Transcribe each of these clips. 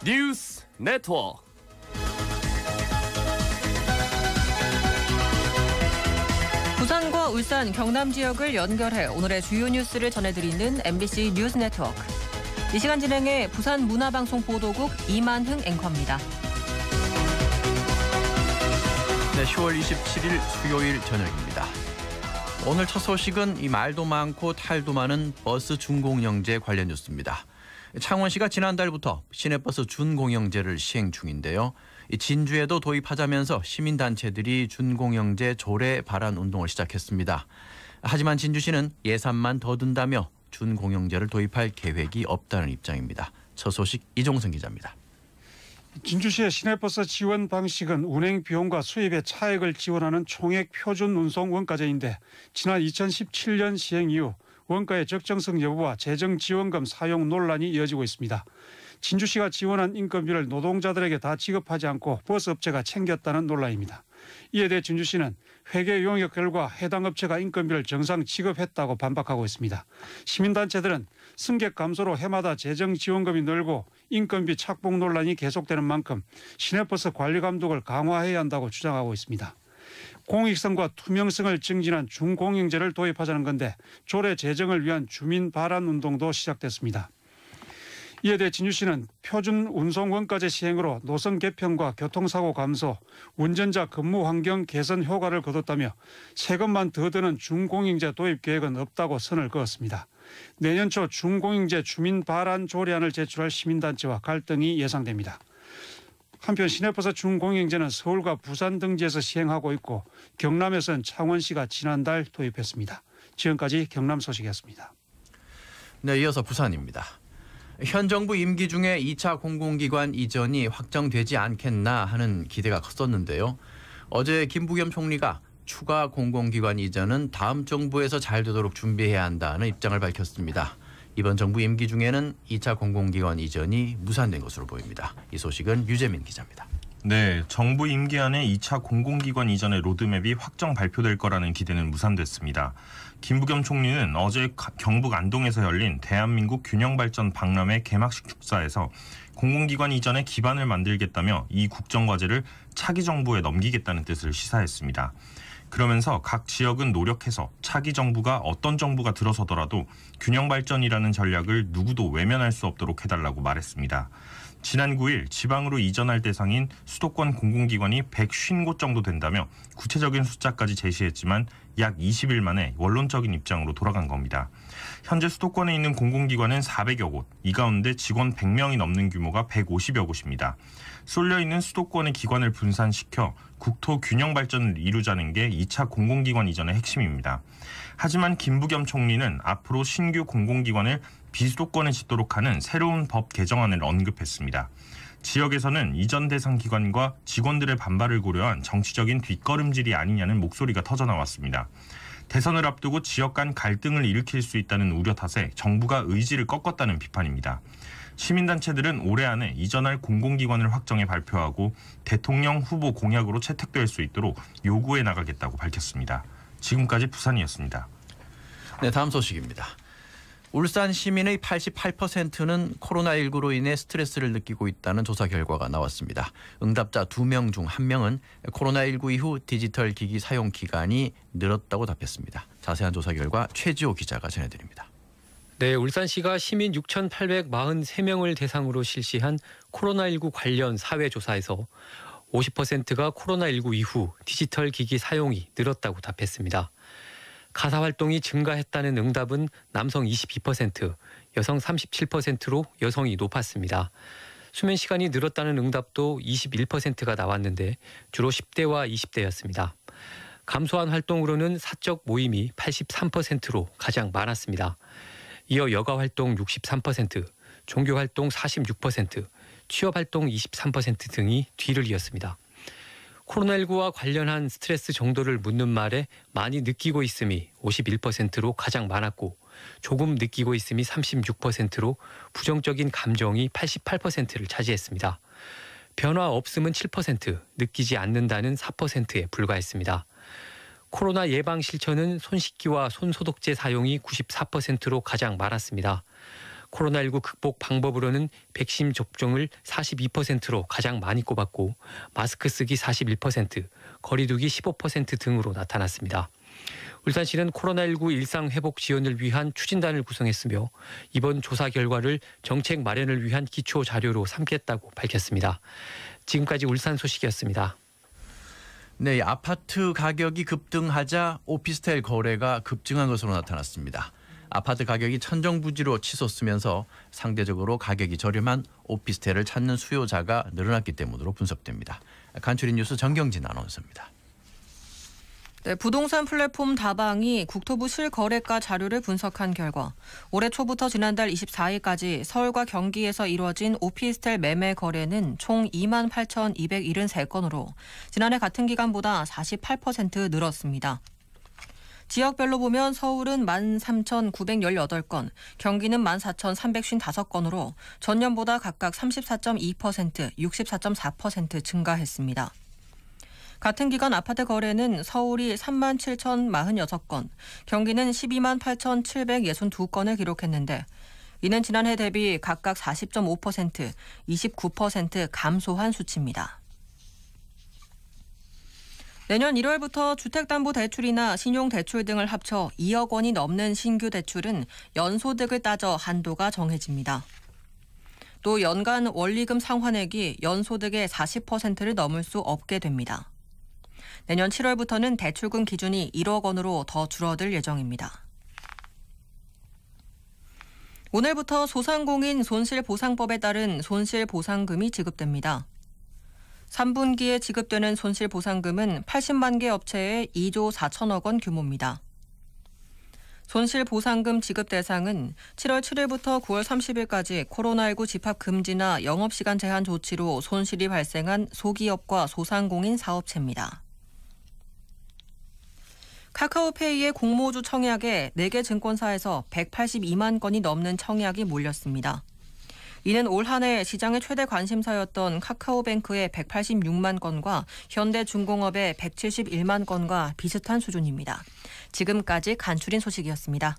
뉴스 네트워크. 부산과 울산, 경남 지역을 연결해 오늘의 주요 뉴스를 전해드리는 MBC 뉴스 네트워크. 이 시간 진행해 부산 문화방송 보도국 이만흥 앵커입니다. 네, 10월 27일 수요일 저녁입니다. 오늘 첫 소식은 이 말도 많고 탈도 많은 버스 준공영제 관련 뉴스입니다. 창원시가 지난달부터 시내버스 준공영제를 시행 중인데요. 진주에도 도입하자면서 시민단체들이 준공영제 조례 발안 운동을 시작했습니다. 하지만 진주시는 예산만 더 든다며 준공영제를 도입할 계획이 없다는 입장입니다. 첫 소식 이종성 기자입니다. 진주시의 시내버스 지원 방식은 운행 비용과 수입의 차액을 지원하는 총액 표준 운송 원가제인데 지난 2017년 시행 이후 원가의 적정성 여부와 재정 지원금 사용 논란이 이어지고 있습니다. 진주시가 지원한 인건비를 노동자들에게 다 지급하지 않고 버스업체가 챙겼다는 논란입니다. 이에 대해 진주시는 회계 용역 결과 해당 업체가 인건비를 정상 지급했다고 반박하고 있습니다. 시민단체들은 승객 감소로 해마다 재정 지원금이 늘고 인건비 착복 논란이 계속되는 만큼 시내버스 관리 감독을 강화해야 한다고 주장하고 있습니다. 공익성과 투명성을 증진한 준공영제를 도입하자는 건데 조례 제정을 위한 주민 발안 운동도 시작됐습니다. 이에 대해 진주시는 표준 운송 원가제 시행으로 노선 개편과 교통사고 감소, 운전자 근무 환경 개선 효과를 거뒀다며 세금만 더 드는 준공영제 도입 계획은 없다고 선을 그었습니다. 내년 초 준공영제 주민 발안 조례안을 제출할 시민단체와 갈등이 예상됩니다. 한편 시내버스 준공영제는 서울과 부산 등지에서 시행하고 있고 경남에서는 창원시가 지난달 도입했습니다. 지금까지 경남 소식이었습니다. 네, 이어서 부산입니다. 현 정부 임기 중에 2차 공공기관 이전이 확정되지 않겠나 하는 기대가 컸었는데요. 어제 김부겸 총리가 추가 공공기관 이전은 다음 정부에서 잘 되도록 준비해야 한다는 입장을 밝혔습니다. 이번 정부 임기 중에는 2차 공공기관 이전이 무산된 것으로 보입니다. 이 소식은 유재민 기자입니다. 네, 정부 임기 안에 2차 공공기관 이전의 로드맵이 확정 발표될 거라는 기대는 무산됐습니다. 김부겸 총리는 어제 경북 안동에서 열린 대한민국 균형발전 박람회 개막식 축사에서 공공기관 이전의 기반을 만들겠다며 이 국정과제를 차기 정부에 넘기겠다는 뜻을 시사했습니다. 그러면서 각 지역은 노력해서 차기 정부가 어떤 정부가 들어서더라도 균형발전이라는 전략을 누구도 외면할 수 없도록 해달라고 말했습니다. 지난 9일 지방으로 이전할 대상인 수도권 공공기관이 150곳 정도 된다며 구체적인 숫자까지 제시했지만 약 20일 만에 원론적인 입장으로 돌아간 겁니다. 현재 수도권에 있는 공공기관은 400여 곳, 이 가운데 직원 100명이 넘는 규모가 150여 곳입니다. 쏠려있는 수도권의 기관을 분산시켜 국토 균형 발전을 이루자는 게 2차 공공기관 이전의 핵심입니다. 하지만 김부겸 총리는 앞으로 신규 공공기관을 비수도권에 짓도록 하는 새로운 법 개정안을 언급했습니다. 지역에서는 이전 대상 기관과 직원들의 반발을 고려한 정치적인 뒷걸음질이 아니냐는 목소리가 터져나왔습니다. 대선을 앞두고 지역 간 갈등을 일으킬 수 있다는 우려 탓에 정부가 의지를 꺾었다는 비판입니다. 시민단체들은 올해 안에 이전할 공공기관을 확정해 발표하고 대통령 후보 공약으로 채택될 수 있도록 요구해 나가겠다고 밝혔습니다. 지금까지 부산이었습니다. 네, 다음 소식입니다. 울산 시민의 88%는 코로나19로 인해 스트레스를 느끼고 있다는 조사 결과가 나왔습니다. 응답자 2명 중 1명은 코로나19 이후 디지털 기기 사용 기간이 늘었다고 답했습니다. 자세한 조사 결과 최지호 기자가 전해드립니다. 네, 울산시가 시민 6,843명을 대상으로 실시한 코로나19 관련 사회조사에서 50%가 코로나19 이후 디지털 기기 사용이 늘었다고 답했습니다. 가사활동이 증가했다는 응답은 남성 22%, 여성 37%로 여성이 높았습니다. 수면 시간이 늘었다는 응답도 21%가 나왔는데 주로 10대와 20대였습니다. 감소한 활동으로는 사적 모임이 83%로 가장 많았습니다. 이어 여가활동 63%, 종교활동 46%, 취업활동 23% 등이 뒤를 이었습니다. 코로나19와 관련한 스트레스 정도를 묻는 말에 많이 느끼고 있음이 51%로 가장 많았고 조금 느끼고 있음이 36%로 부정적인 감정이 88%를 차지했습니다. 변화 없음은 7%, 느끼지 않는다는 4%에 불과했습니다. 코로나 예방 실천은 손 씻기와 손 소독제 사용이 94%로 가장 많았습니다. 코로나19 극복 방법으로는 백신 접종을 42%로 가장 많이 꼽았고 마스크 쓰기 41%, 거리 두기 15% 등으로 나타났습니다. 울산시는 코로나19 일상 회복 지원을 위한 추진단을 구성했으며 이번 조사 결과를 정책 마련을 위한 기초 자료로 삼겠다고 밝혔습니다. 지금까지 울산 소식이었습니다. 네, 아파트 가격이 급등하자 오피스텔 거래가 급증한 것으로 나타났습니다. 아파트 가격이 천정부지로 치솟으면서 상대적으로 가격이 저렴한 오피스텔을 찾는 수요자가 늘어났기 때문으로 분석됩니다. 간추린 뉴스 정경진 아나운서입니다. 네, 부동산 플랫폼 다방이 국토부 실거래가 자료를 분석한 결과 올해 초부터 지난달 24일까지 서울과 경기에서 이루어진 오피스텔 매매 거래는 총 28,273건으로 지난해 같은 기간보다 48% 늘었습니다. 지역별로 보면 서울은 13,918건, 경기는 14,355건으로 전년보다 각각 34.2%, 64.4% 증가했습니다. 같은 기간 아파트 거래는 서울이 37,046건, 경기는 128,762건을 기록했는데 이는 지난해 대비 각각 40.5%, 29% 감소한 수치입니다. 내년 1월부터 주택담보대출이나 신용대출 등을 합쳐 2억 원이 넘는 신규 대출은 연소득을 따져 한도가 정해집니다. 또 연간 원리금 상환액이 연소득의 40%를 넘을 수 없게 됩니다. 내년 7월부터는 대출금 기준이 1억 원으로 더 줄어들 예정입니다. 오늘부터 소상공인 손실보상법에 따른 손실보상금이 지급됩니다. 3분기에 지급되는 손실보상금은 80만 개 업체에 2조 4천억 원 규모입니다. 손실보상금 지급 대상은 7월 7일부터 9월 30일까지 코로나19 집합 금지나 영업시간 제한 조치로 손실이 발생한 소기업과 소상공인 사업체입니다. 카카오페이의 공모주 청약에 4개 증권사에서 182만 건이 넘는 청약이 몰렸습니다. 이는 올 한 해 시장의 최대 관심사였던 카카오뱅크의 186만 건과 현대중공업의 171만 건과 비슷한 수준입니다. 지금까지 간추린 소식이었습니다.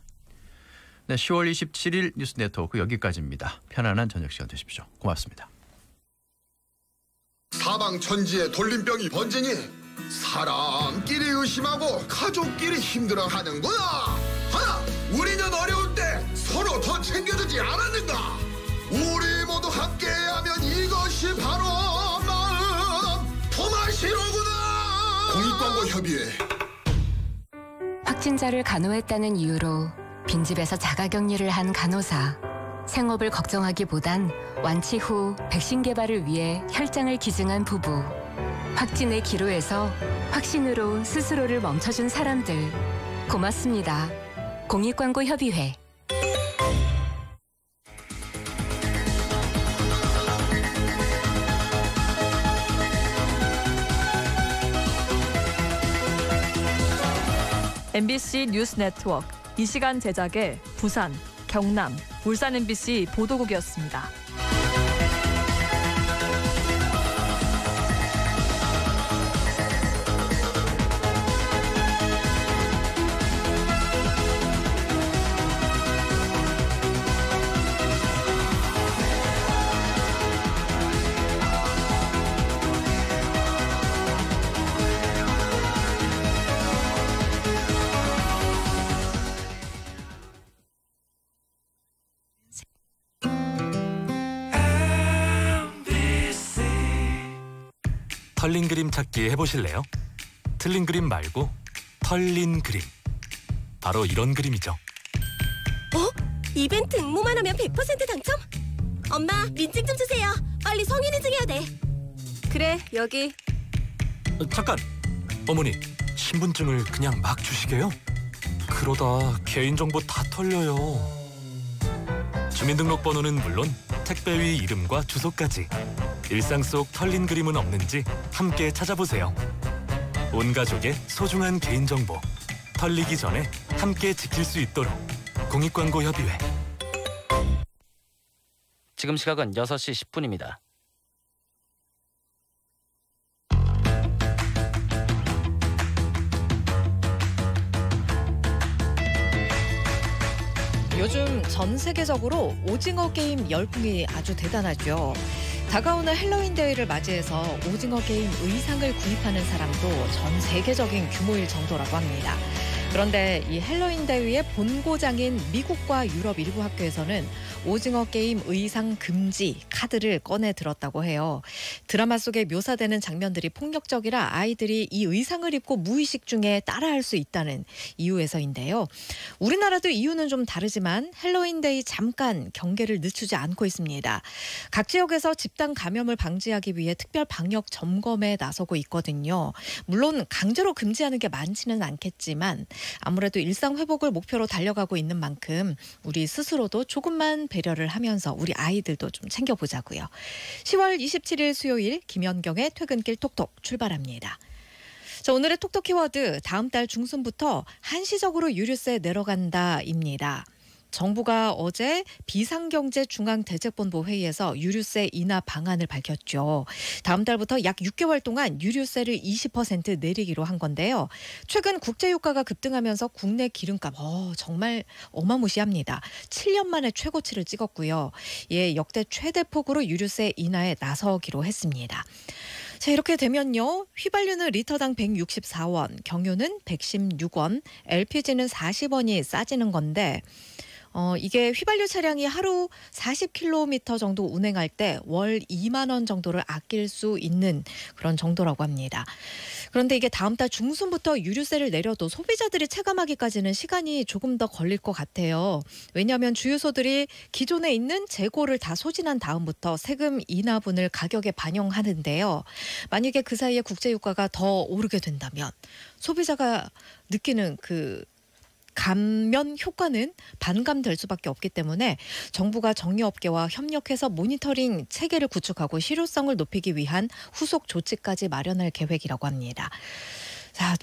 네, 10월 27일 뉴스 네트워크 여기까지입니다. 편안한 저녁 시간 되십시오. 고맙습니다. 사방천지에 돌림병이 번지니 사람끼리 의심하고 가족끼리 힘들어하는구나. 하나, 우리는 어려울 때 서로 더 챙겨주지 않았는가. 우리 모두 함께하면 이것이 바로 마음 토마시로구나. 공익광고협의회. 확진자를 간호했다는 이유로 빈집에서 자가격리를 한 간호사. 생업을 걱정하기보단 완치 후 백신 개발을 위해 혈장을 기증한 부부. 확진의 기로에서 확신으로 스스로를 멈춰준 사람들. 고맙습니다. 공익광고협의회. MBC 뉴스 네트워크 이 시간 제작의 부산, 경남, 울산 MBC 보도국이었습니다. 털린 그림 찾기 해보실래요? 틀린 그림 말고 털린 그림. 바로 이런 그림이죠. 이벤트 응모만 하면 100% 당첨? 엄마, 민증 좀 주세요. 빨리 성인 인증해야 돼. 그래, 여기. 잠깐! 어머니, 신분증을 그냥 막 주시게요? 그러다 개인정보 다 털려요. 주민등록번호는 물론 택배위 이름과 주소까지. 일상 속 털린 그림은 없는지 함께 찾아보세요. 온 가족의 소중한 개인정보, 털리기 전에 함께 지킬 수 있도록 공익광고협의회. 지금 시각은 6시 10분입니다. 요즘 전 세계적으로 오징어 게임 열풍이 아주 대단하죠. 다가오는 헬로윈 데이를 맞이해서 오징어 게임 의상을 구입하는 사람도 전 세계적인 규모일 정도라고 합니다. 그런데 이 헬로윈 데이의 본고장인 미국과 유럽 일부 학교에서는 오징어 게임 의상 금지 카드를 꺼내 들었다고 해요. 드라마 속에 묘사되는 장면들이 폭력적이라 아이들이 이 의상을 입고 무의식 중에 따라할 수 있다는 이유에서인데요. 우리나라도 이유는 좀 다르지만 헬로윈 데이 잠깐 경계를 늦추지 않고 있습니다. 각 지역에서 집단 감염을 방지하기 위해 특별 방역 점검에 나서고 있거든요. 물론 강제로 금지하는 게 많지는 않겠지만 아무래도 일상 회복을 목표로 달려가고 있는 만큼 우리 스스로도 조금만 배려를 하면서 우리 아이들도 좀 챙겨보자고요. 10월 27일 수요일 김연경의 퇴근길 톡톡 출발합니다. 자, 오늘의 톡톡 키워드 다음 달 중순부터 한시적으로 유류세 내려간다입니다. 정부가 어제 비상경제중앙대책본부 회의에서 유류세 인하 방안을 밝혔죠. 다음 달부터 약 6개월 동안 유류세를 20% 내리기로 한 건데요. 최근 국제유가가 급등하면서 국내 기름값 정말 어마무시합니다. 7년 만에 최고치를 찍었고요. 예, 역대 최대폭으로 유류세 인하에 나서기로 했습니다. 자, 이렇게 되면요. 휘발유는 리터당 164원, 경유는 116원, LPG는 40원이 싸지는 건데 이게 휘발유 차량이 하루 40km 정도 운행할 때 월 2만 원 정도를 아낄 수 있는 그런 정도라고 합니다. 그런데 이게 다음 달 중순부터 유류세를 내려도 소비자들이 체감하기까지는 시간이 조금 더 걸릴 것 같아요. 왜냐하면 주유소들이 기존에 있는 재고를 다 소진한 다음부터 세금 인하분을 가격에 반영하는데요. 만약에 그 사이에 국제유가가 더 오르게 된다면 소비자가 느끼는 그 감면 효과는 반감될 수밖에 없기 때문에 정부가 정유업계와 협력해서 모니터링 체계를 구축하고 실효성을 높이기 위한 후속 조치까지 마련할 계획이라고 합니다. 자,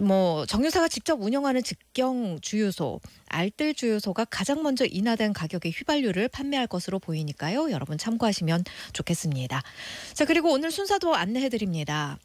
정유사가 직접 운영하는 직경 주유소, 알뜰 주유소가 가장 먼저 인하된 가격의 휘발유를 판매할 것으로 보이니까요. 여러분 참고하시면 좋겠습니다. 자, 그리고 오늘 순서도 안내해드립니다.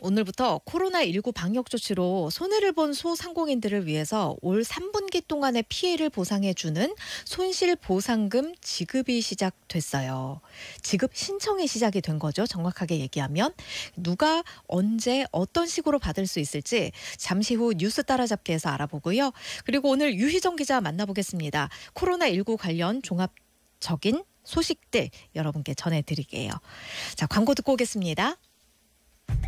오늘부터 코로나19 방역 조치로 손해를 본 소상공인들을 위해서 올 3분기 동안의 피해를 보상해주는 손실보상금 지급이 시작됐어요. 지급 신청이 시작이 된 거죠. 정확하게 얘기하면 누가 언제 어떤 식으로 받을 수 있을지 잠시 후 뉴스 따라잡기에서 알아보고요. 그리고 오늘 유희정 기자 만나보겠습니다. 코로나19 관련 종합적인 소식들 여러분께 전해드릴게요. 자, 광고 듣고 오겠습니다.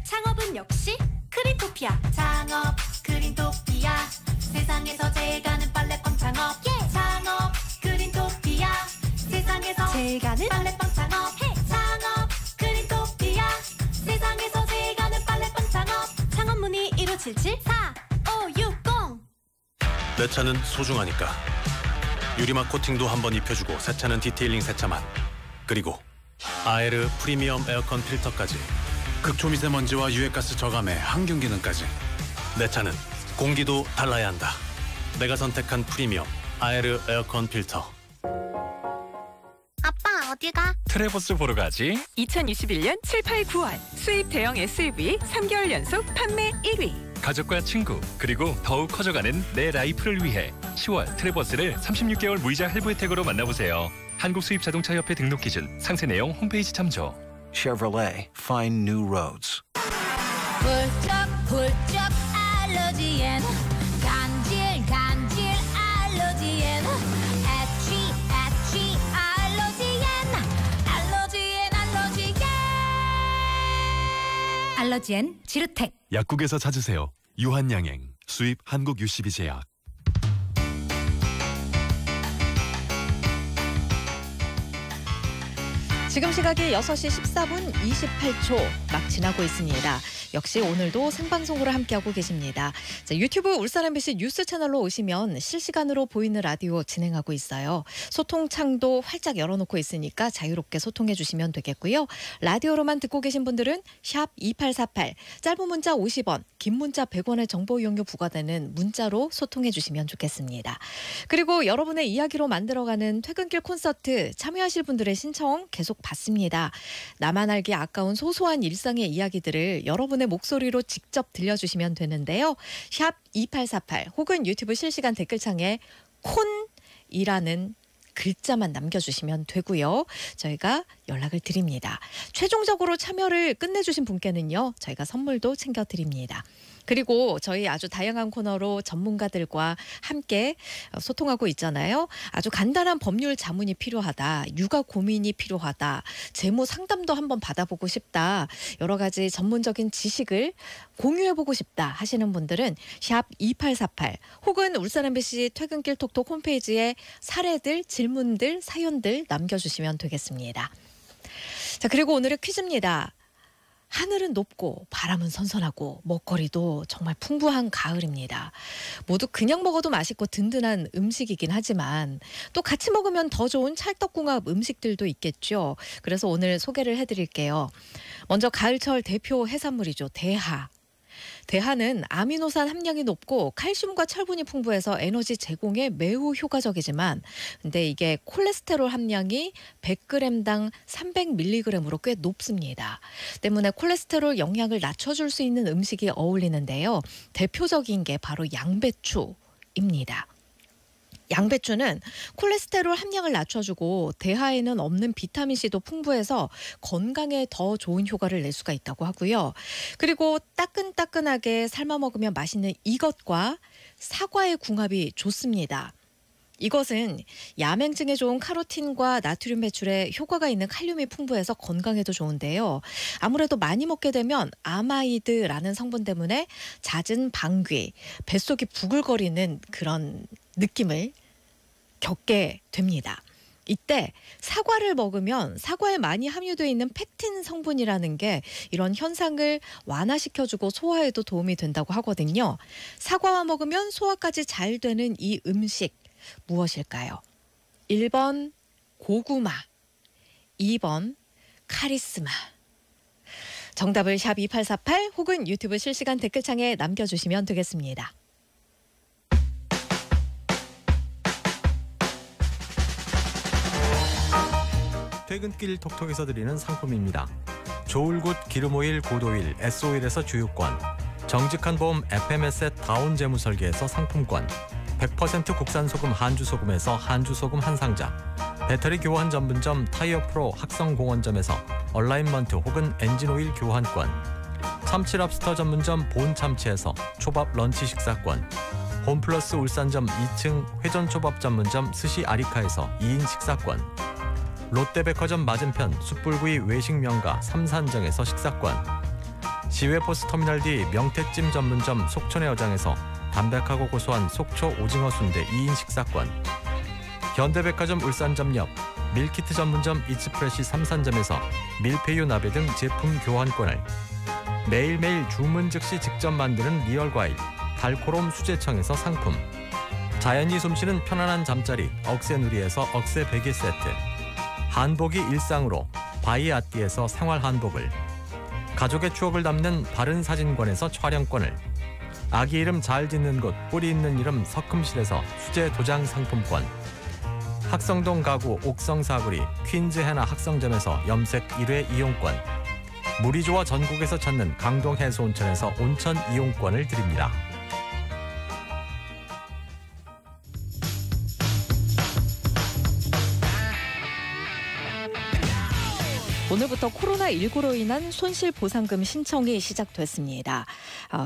창업은 역시 크린토피아. 창업 크린토피아. 세상에서 제일 가는 빨래빵 창업. 창업 크린토피아. 세상에서 제일 가는 빨래빵 창업. 창업 크린토피아. 세상에서 제일 가는 빨래빵 창업. 창업 문의 1577-4560. 내 차는 소중하니까. 유리막 코팅도 한번 입혀주고 세차는 디테일링 세차만. 그리고 아에르 프리미엄 에어컨 필터까지. 극초미세먼지와 유해가스 저감에 항균기능까지. 내 차는 공기도 달라야 한다. 내가 선택한 프리미엄 아에르 에어컨 필터. 아빠 어디 가? 트레버스 보러 가지. 2021년 7, 8, 9월 수입 대형 SUV 3개월 연속 판매 1위. 가족과 친구 그리고 더욱 커져가는 내 라이프를 위해 10월 트레버스를 36개월 무이자 할부 혜택으로 만나보세요. 한국수입자동차협회 등록 기준 상세 내용 홈페이지 참조. Chevrolet, find new roads. 훌쩍 알러지엔 간질 알러지엔 애취 알러지엔 지르텍. 약국에서 찾으세요. 유한양행 수입 한국유씨비제약. 지금 시각이 6시 14분 28초 막 지나고 있습니다. 역시 오늘도 생방송으로 함께하고 계십니다. 자, 유튜브 울산 MBC 뉴스 채널로 오시면 실시간으로 보이는 라디오 진행하고 있어요. 소통창도 활짝 열어놓고 있으니까 자유롭게 소통해 주시면 되겠고요. 라디오로만 듣고 계신 분들은 샵 2848, 짧은 문자 50원, 긴 문자 100원의 정보 이용료 부과되는 문자로 소통해 주시면 좋겠습니다. 그리고 여러분의 이야기로 만들어가는 퇴근길 콘서트 참여하실 분들의 신청 계속 받습니다. 나만 알기 아까운 소소한 일상의 이야기들을 여러분의 목소리로 직접 들려주시면 되는데요. 샵 2848 혹은 유튜브 실시간 댓글창에 콘이라는 글자만 남겨주시면 되고요. 저희가 연락을 드립니다. 최종적으로 참여를 끝내주신 분께는요. 저희가 선물도 챙겨드립니다. 그리고 저희 아주 다양한 코너로 전문가들과 함께 소통하고 있잖아요. 아주 간단한 법률 자문이 필요하다. 육아 고민이 필요하다. 재무 상담도 한번 받아보고 싶다. 여러 가지 전문적인 지식을 공유해보고 싶다 하시는 분들은 샵 2848 혹은 울산 MBC 퇴근길 톡톡 홈페이지에 사례들, 질문들, 사연들 남겨주시면 되겠습니다. 자, 그리고 오늘의 퀴즈입니다. 하늘은 높고 바람은 선선하고 먹거리도 정말 풍부한 가을입니다. 모두 그냥 먹어도 맛있고 든든한 음식이긴 하지만 또 같이 먹으면 더 좋은 찰떡궁합 음식들도 있겠죠. 그래서 오늘 소개를 해드릴게요. 먼저 가을철 대표 해산물이죠. 대하. 대하는 아미노산 함량이 높고 칼슘과 철분이 풍부해서 에너지 제공에 매우 효과적이지만 근데 이게 콜레스테롤 함량이 100g당 300mg으로 꽤 높습니다. 때문에 콜레스테롤 영양을 낮춰줄 수 있는 음식이 어울리는데요. 대표적인 게 바로 양배추입니다. 양배추는 콜레스테롤 함량을 낮춰주고 대하에는 없는 비타민C도 풍부해서 건강에 더 좋은 효과를 낼 수가 있다고 하고요. 그리고 따끈따끈하게 삶아 먹으면 맛있는 이것과 사과의 궁합이 좋습니다. 이것은 야맹증에 좋은 카로틴과 나트륨 배출에 효과가 있는 칼륨이 풍부해서 건강에도 좋은데요. 아무래도 많이 먹게 되면 아마이드라는 성분 때문에 잦은 방귀, 뱃속이 부글거리는 그런 느낌을 겪게 됩니다. 이때 사과를 먹으면 사과에 많이 함유되어 있는 펙틴 성분이라는 게 이런 현상을 완화시켜주고 소화에도 도움이 된다고 하거든요. 사과와 먹으면 소화까지 잘 되는 이 음식 무엇일까요? 1번 고구마, 2번 카리스마. 정답을 샵 2848 혹은 유튜브 실시간 댓글창에 남겨주시면 되겠습니다. 퇴근길 톡톡에서 드리는 상품입니다. 조울굿 기름오일 고도일 S오일에서 주유권, 정직한 보험 FMS의 다운 재무설계에서 상품권, 100% 국산 소금 한주소금에서 한주소금 한 상자, 배터리 교환 전문점 타이어프로 학성공원점에서 얼라인먼트 혹은 엔진오일 교환권, 참치랍스터 전문점 본참치에서 초밥 런치 식사권, 홈플러스 울산점 2층 회전초밥 전문점 스시 아리카에서 2인 식사권, 롯데백화점 맞은편 숯불구이 외식명가 삼산정에서 식사권, 시외버스터미널 D 명태찜 전문점 속촌의 어장에서 담백하고 고소한 속초 오징어 순대 2인 식사권, 현대백화점 울산점 옆 밀키트 전문점 이츠프레시 삼산점에서 밀푀유 나베 등 제품 교환권을, 매일매일 주문 즉시 직접 만드는 리얼과일 달코롬 수제청에서 상품, 자연이 숨쉬는 편안한 잠자리 억새누리에서 억새 베개 세트, 한복이 일상으로 바이아띠에서 생활한복을, 가족의 추억을 담는 바른사진관에서 촬영권을, 아기 이름 잘 짓는 곳 뿌리 있는 이름 석금실에서 수제 도장 상품권, 학성동 가구 옥성사구리 퀸즈 해나 학성점에서 염색 1회 이용권, 물이 좋아 전국에서 찾는 강동 해수온천에서 온천 이용권을 드립니다. 오늘부터 코로나19로 인한 손실보상금 신청이 시작됐습니다.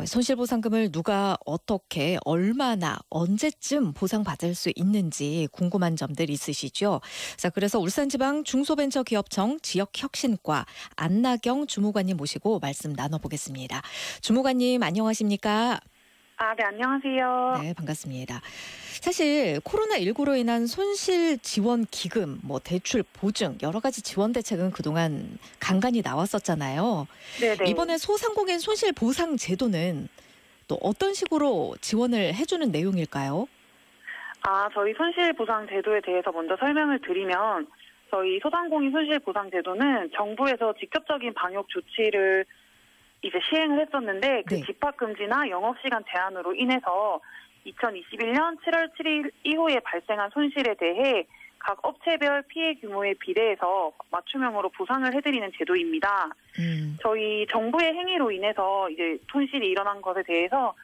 손실보상금을 누가 어떻게 얼마나 언제쯤 보상받을 수 있는지 궁금한 점들 있으시죠? 자, 그래서 울산지방 중소벤처기업청 지역혁신과 안나경 주무관님 모시고 말씀 나눠보겠습니다. 주무관님 안녕하십니까? 네, 안녕하세요. 네, 반갑습니다. 사실 코로나19로 인한 손실 지원 기금, 대출, 보증 여러 가지 지원 대책은 그동안 간간히 나왔었잖아요. 네네. 이번에 소상공인 손실 보상 제도는 또 어떤 식으로 지원을 해주는 내용일까요? 저희 손실보상 제도에 대해서 먼저 설명을 드리면 저희 소상공인 손실보상 제도는 정부에서 직접적인 방역 조치를 이제 시행을 했었는데 그 집합금지나 영업시간 제한으로 인해서 2021년 7월 7일 이후에 발생한 손실에 대해 각 업체별 피해 규모에 비례해서 맞춤형으로 보상을 해드리는 제도입니다. 저희 정부의 행위로 인해서 이제 손실이 일어난 것에 대해서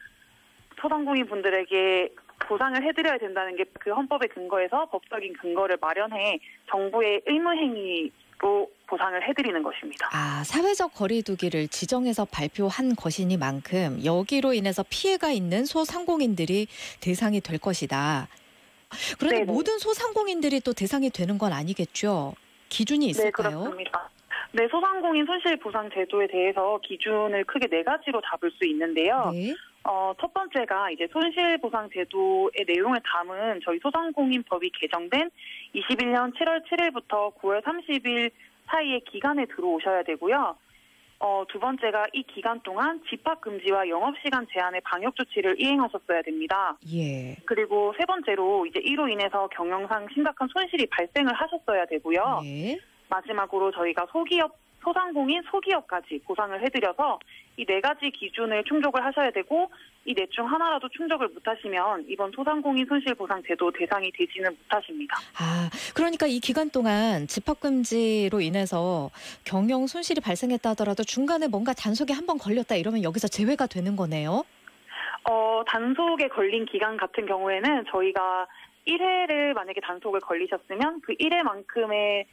소상공인 분들에게 보상을 해드려야 된다는 게 그 헌법에 근거해서 법적인 근거를 마련해 정부의 의무행위로 보상을 해드리는 것입니다. 사회적 거리두기를 지정해서 발표한 것이니만큼 여기로 인해서 피해가 있는 소상공인들이 대상이 될 것이다. 그런데 네네. 모든 소상공인들이 또 대상이 되는 건 아니겠죠? 기준이 있을까요? 네, 그렇습니다. 네, 소상공인 손실보상제도에 대해서 기준을 크게 4가지로 잡을 수 있는데요. 첫 번째가 이제 손실보상제도의 내용을 담은 저희 소상공인법이 개정된 21년 7월 7일부터 9월 30일 사이의 기간에 들어오셔야 되고요. 두 번째가 이 기간 동안 집합금지와 영업시간 제한의 방역 조치를 이행하셨어야 됩니다. 예. 그리고 세 번째로 이제 이로 인해서 경영상 심각한 손실이 발생을 하셨어야 되고요. 마지막으로 저희가 소상공인 소기업까지 보상을 해드려서 이 4가지 기준을 충족을 하셔야 되고 이 넷 중 하나라도 충족을 못하시면 이번 소상공인 손실보상제도 대상이 되지는 못하십니다. 그러니까 이 기간 동안 집합금지로 인해서 경영 손실이 발생했다 하더라도 중간에 뭔가 단속에 한번 걸렸다 이러면 여기서 제외가 되는 거네요? 단속에 걸린 기간 같은 경우에는 저희가 1회를 만약에 단속을 걸리셨으면 그 1회만큼의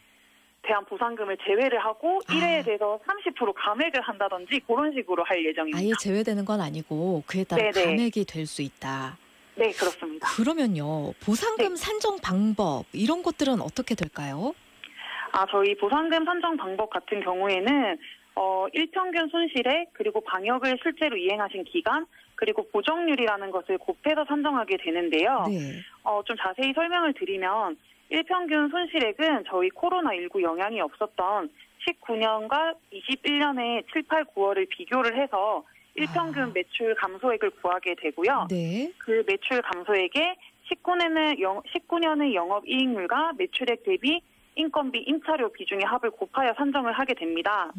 대한 보상금을 제외를 하고 1회에 대해서 30% 감액을 한다든지 그런 식으로 할 예정입니다. 아예 제외되는 건 아니고 그에 따라 네네. 감액이 될 수 있다. 네, 그렇습니다. 그러면요. 보상금 산정 방법 이런 것들은 어떻게 될까요? 저희 보상금 산정 방법 같은 경우에는 일평균 손실에 그리고 방역을 실제로 이행하신 기간 그리고 보정률이라는 것을 곱해서 산정하게 되는데요. 좀 자세히 설명을 드리면 일평균 손실액은 저희 코로나19 영향이 없었던 19년과 21년의 7, 8, 9월을 비교를 해서 일평균 매출 감소액을 구하게 되고요. 그 매출 감소액에 19년의 영업이익률과 매출액 대비 인건비, 임차료 비중의 합을 곱하여 산정을 하게 됩니다.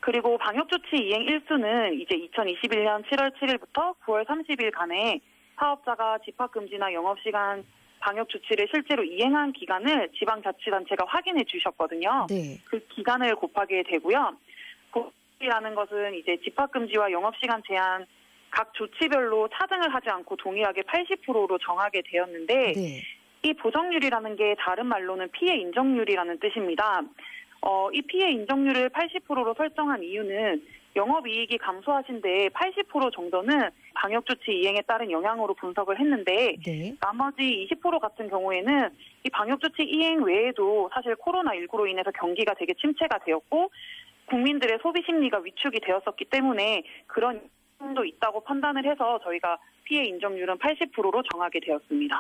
그리고 방역조치 이행 일수는 이제 2021년 7월 7일부터 9월 30일 간에 사업자가 집합금지나 영업시간 방역 조치를 실제로 이행한 기간을 지방자치단체가 확인해 주셨거든요. 그 기간을 곱하게 되고요. 보정률이라는 것은 이제 집합금지와 영업시간 제한 각 조치별로 차등을 하지 않고 동일하게 80%로 정하게 되었는데 이 보정률이라는 게 다른 말로는 피해 인정률이라는 뜻입니다. 이 피해 인정률을 80%로 설정한 이유는 영업이익이 감소하신데 80% 정도는 방역조치 이행에 따른 영향으로 분석을 했는데 나머지 20% 같은 경우에는 이 방역조치 이행 외에도 사실 코로나19로 인해서 경기가 되게 침체가 되었고 국민들의 소비 심리가 위축이 되었었기 때문에 그런 도 있다고 판단을 해서 저희가 피해 인정률은 80%로 정하게 되었습니다.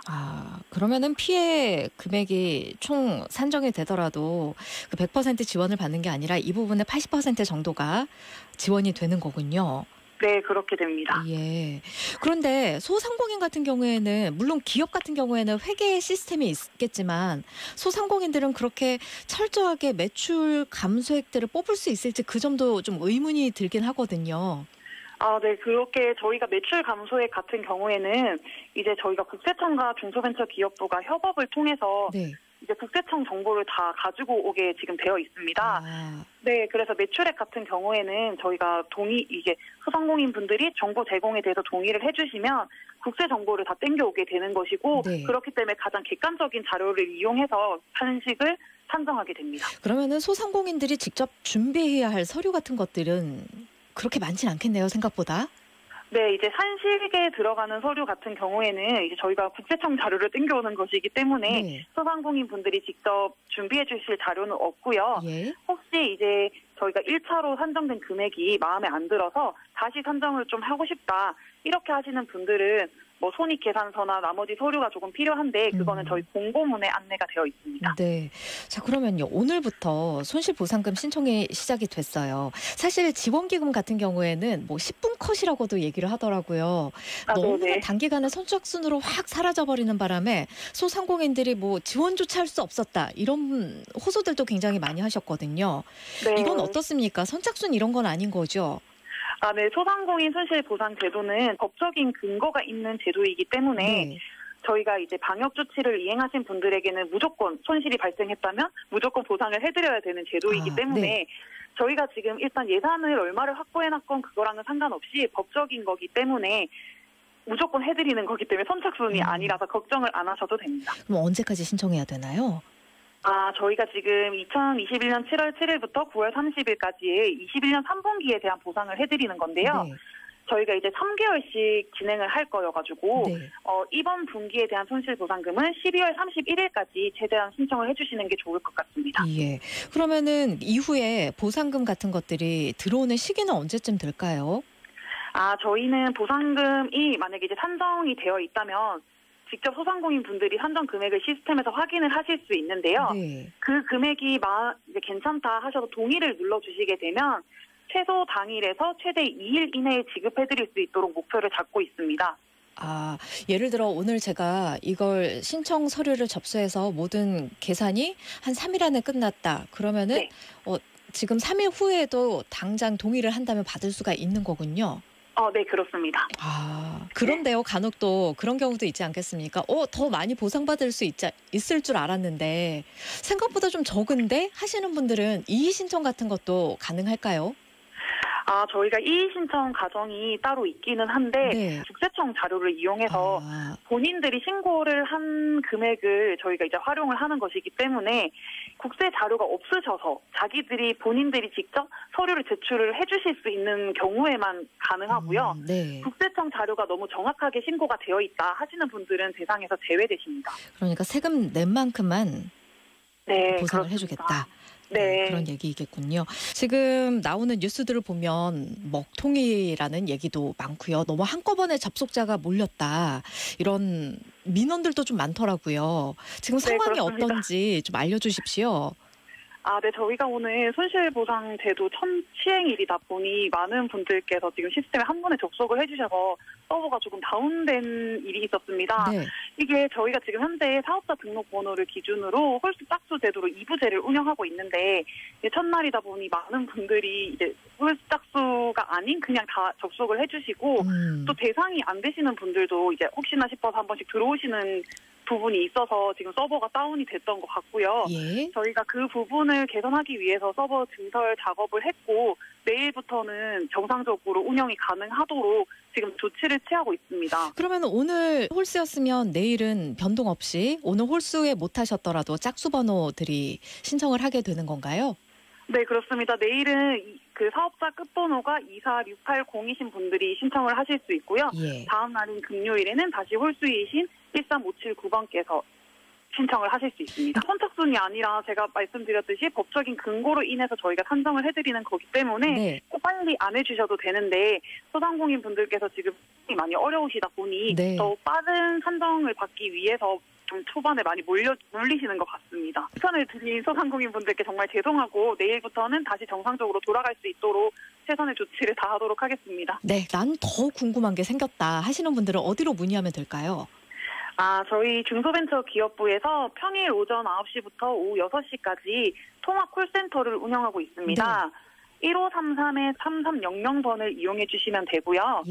그러면은 피해 금액이 총 산정이 되더라도 그 100% 지원을 받는 게 아니라 이 부분의 80% 정도가 지원이 되는 거군요. 네, 그렇게 됩니다. 예. 그런데 소상공인 같은 경우에는 물론 기업 같은 경우에는 회계 시스템이 있겠지만 소상공인들은 그렇게 철저하게 매출 감소액들을 뽑을 수 있을지 그 점도 좀 의문이 들긴 하거든요. 네, 그렇게 저희가 매출 감소액 같은 경우에는 이제 저희가 국세청과 중소벤처기업부가 협업을 통해서 이제 국세청 정보를 다 가지고 오게 지금 되어 있습니다. 네, 그래서 매출액 같은 경우에는 저희가 이게 소상공인 분들이 정보 제공에 대해서 동의를 해주시면 국세 정보를 다 땡겨오게 되는 것이고 그렇기 때문에 가장 객관적인 자료를 이용해서 산식을 산정하게 됩니다. 그러면은 소상공인들이 직접 준비해야 할 서류 같은 것들은 그렇게 많진 않겠네요, 생각보다. 네, 이제 산식에 들어가는 서류 같은 경우에는 이제 저희가 국세청 자료를 땡겨오는 것이기 때문에 소상공인 분들이 직접 준비해 주실 자료는 없고요. 혹시 이제 저희가 1차로 산정된 금액이 마음에 안 들어서 다시 산정을 좀 하고 싶다 이렇게 하시는 분들은 뭐 손익계산서나 나머지 서류가 조금 필요한데 그거는 저희 공고문에 안내가 되어 있습니다. 네. 자, 그러면요. 오늘부터 손실보상금 신청이 시작이 됐어요. 사실 지원기금 같은 경우에는 뭐 10분 컷이라고도 얘기를 하더라고요. 너무 단기간에 선착순으로 확 사라져버리는 바람에 소상공인들이 뭐 지원조차 할 수 없었다. 이런 호소들도 굉장히 많이 하셨거든요. 네. 이건 어떻습니까? 선착순 이런 건 아닌 거죠? 네. 소상공인 손실보상제도는 법적인 근거가 있는 제도이기 때문에 저희가 이제 방역 조치를 이행하신 분들에게는 무조건 손실이 발생했다면 무조건 보상을 해드려야 되는 제도이기 때문에 저희가 지금 일단 예산을 얼마를 확보해놨건 그거랑은 상관없이 법적인 거기 때문에 무조건 해드리는 거기 때문에 선착순이 아니라서 걱정을 안 하셔도 됩니다. 그럼 언제까지 신청해야 되나요? 저희가 지금 2021년 7월 7일부터 9월 30일까지의 21년 3분기에 대한 보상을 해드리는 건데요. 저희가 이제 3개월씩 진행을 할 거여가지고 이번 분기에 대한 손실보상금은 12월 31일까지 최대한 신청을 해주시는 게 좋을 것 같습니다. 예. 그러면은 이후에 보상금 같은 것들이 들어오는 시기는 언제쯤 될까요? 저희는 보상금이 만약에 이제 산정이 되어 있다면 직접 소상공인 분들이 산정 금액을 시스템에서 확인을 하실 수 있는데요. 그 금액이 이제 괜찮다 하셔서 동의를 눌러주시게 되면 최소 당일에서 최대 2일 이내에 지급해드릴 수 있도록 목표를 잡고 있습니다. 예를 들어 오늘 제가 이걸 신청 서류를 접수해서 모든 계산이 한 3일 안에 끝났다. 그러면은 지금 3일 후에도 당장 동의를 한다면 받을 수가 있는 거군요. 네, 그렇습니다. 그런데요, 간혹 또 그런 경우도 있지 않겠습니까? 더 많이 보상받을 수 있을 줄 알았는데 생각보다 좀 적은데 하시는 분들은 이의 신청 같은 것도 가능할까요? 저희가 이의 신청 과정이 따로 있기는 한데 국세청 자료를 이용해서 본인들이 신고를 한 금액을 저희가 이제 활용을 하는 것이기 때문에 국세 자료가 없으셔서 본인들이 직접 서류를 제출을 해주실 수 있는 경우에만 가능하고요. 국세청 자료가 너무 정확하게 신고가 되어 있다 하시는 분들은 대상에서 제외되십니다. 그러니까 세금 낸 만큼만 보상을 해주겠다. 그런 얘기겠군요. 지금 나오는 뉴스들을 보면 먹통이라는 얘기도 많고요. 너무 한꺼번에 접속자가 몰렸다. 이런 민원들도 좀 많더라고요. 지금 상황이 어떤지 좀 알려주십시오. 네, 저희가 오늘 손실보상제도 첫 시행일이다 보니 많은 분들께서 지금 시스템에 한 번에 접속을 해주셔서 서버가 조금 다운된 일이 있었습니다. 이게 저희가 지금 현재 사업자 등록번호를 기준으로 홀수 짝수 제도로 2부제를 운영하고 있는데 첫날이다 보니 많은 분들이 이제 홀수 짝수가 아닌 그냥 다 접속을 해주시고 또 대상이 안 되시는 분들도 이제 혹시나 싶어서 한 번씩 들어오시는 부분이 있어서 지금 서버가 다운이 됐던 것 같고요. 저희가 그 부분을 개선하기 위해서 서버 증설 작업을 했고 내일부터는 정상적으로 운영이 가능하도록 지금 조치를 취하고 있습니다. 그러면 오늘 홀수였으면 내일은 변동 없이 오늘 홀수에 못하셨더라도 짝수 번호들이 신청을 하게 되는 건가요? 네, 그렇습니다. 내일은 그 사업자 끝번호가 24680이신 분들이 신청을 하실 수 있고요. 다음 날인 금요일에는 다시 홀수이신 13579번께서 신청을 하실 수 있습니다. 선착순이 아니라 제가 말씀드렸듯이 법적인 근거로 인해서 저희가 산정을 해드리는 거기 때문에 빨리 안 해주셔도 되는데 소상공인 분들께서 지금 많이 어려우시다 보니 더 빠른 산정을 받기 위해서 좀 초반에 많이 몰리시는 것 같습니다. 추천을 드린 소상공인 분들께 정말 죄송하고 내일부터는 다시 정상적으로 돌아갈 수 있도록 최선의 조치를 다하도록 하겠습니다. 난 더 궁금한 게 생겼다 하시는 분들은 어디로 문의하면 될까요? 저희 중소벤처기업부에서 평일 오전 9시부터 오후 6시까지 통합 콜센터를 운영하고 있습니다. 1533-3300번을 이용해 주시면 되고요.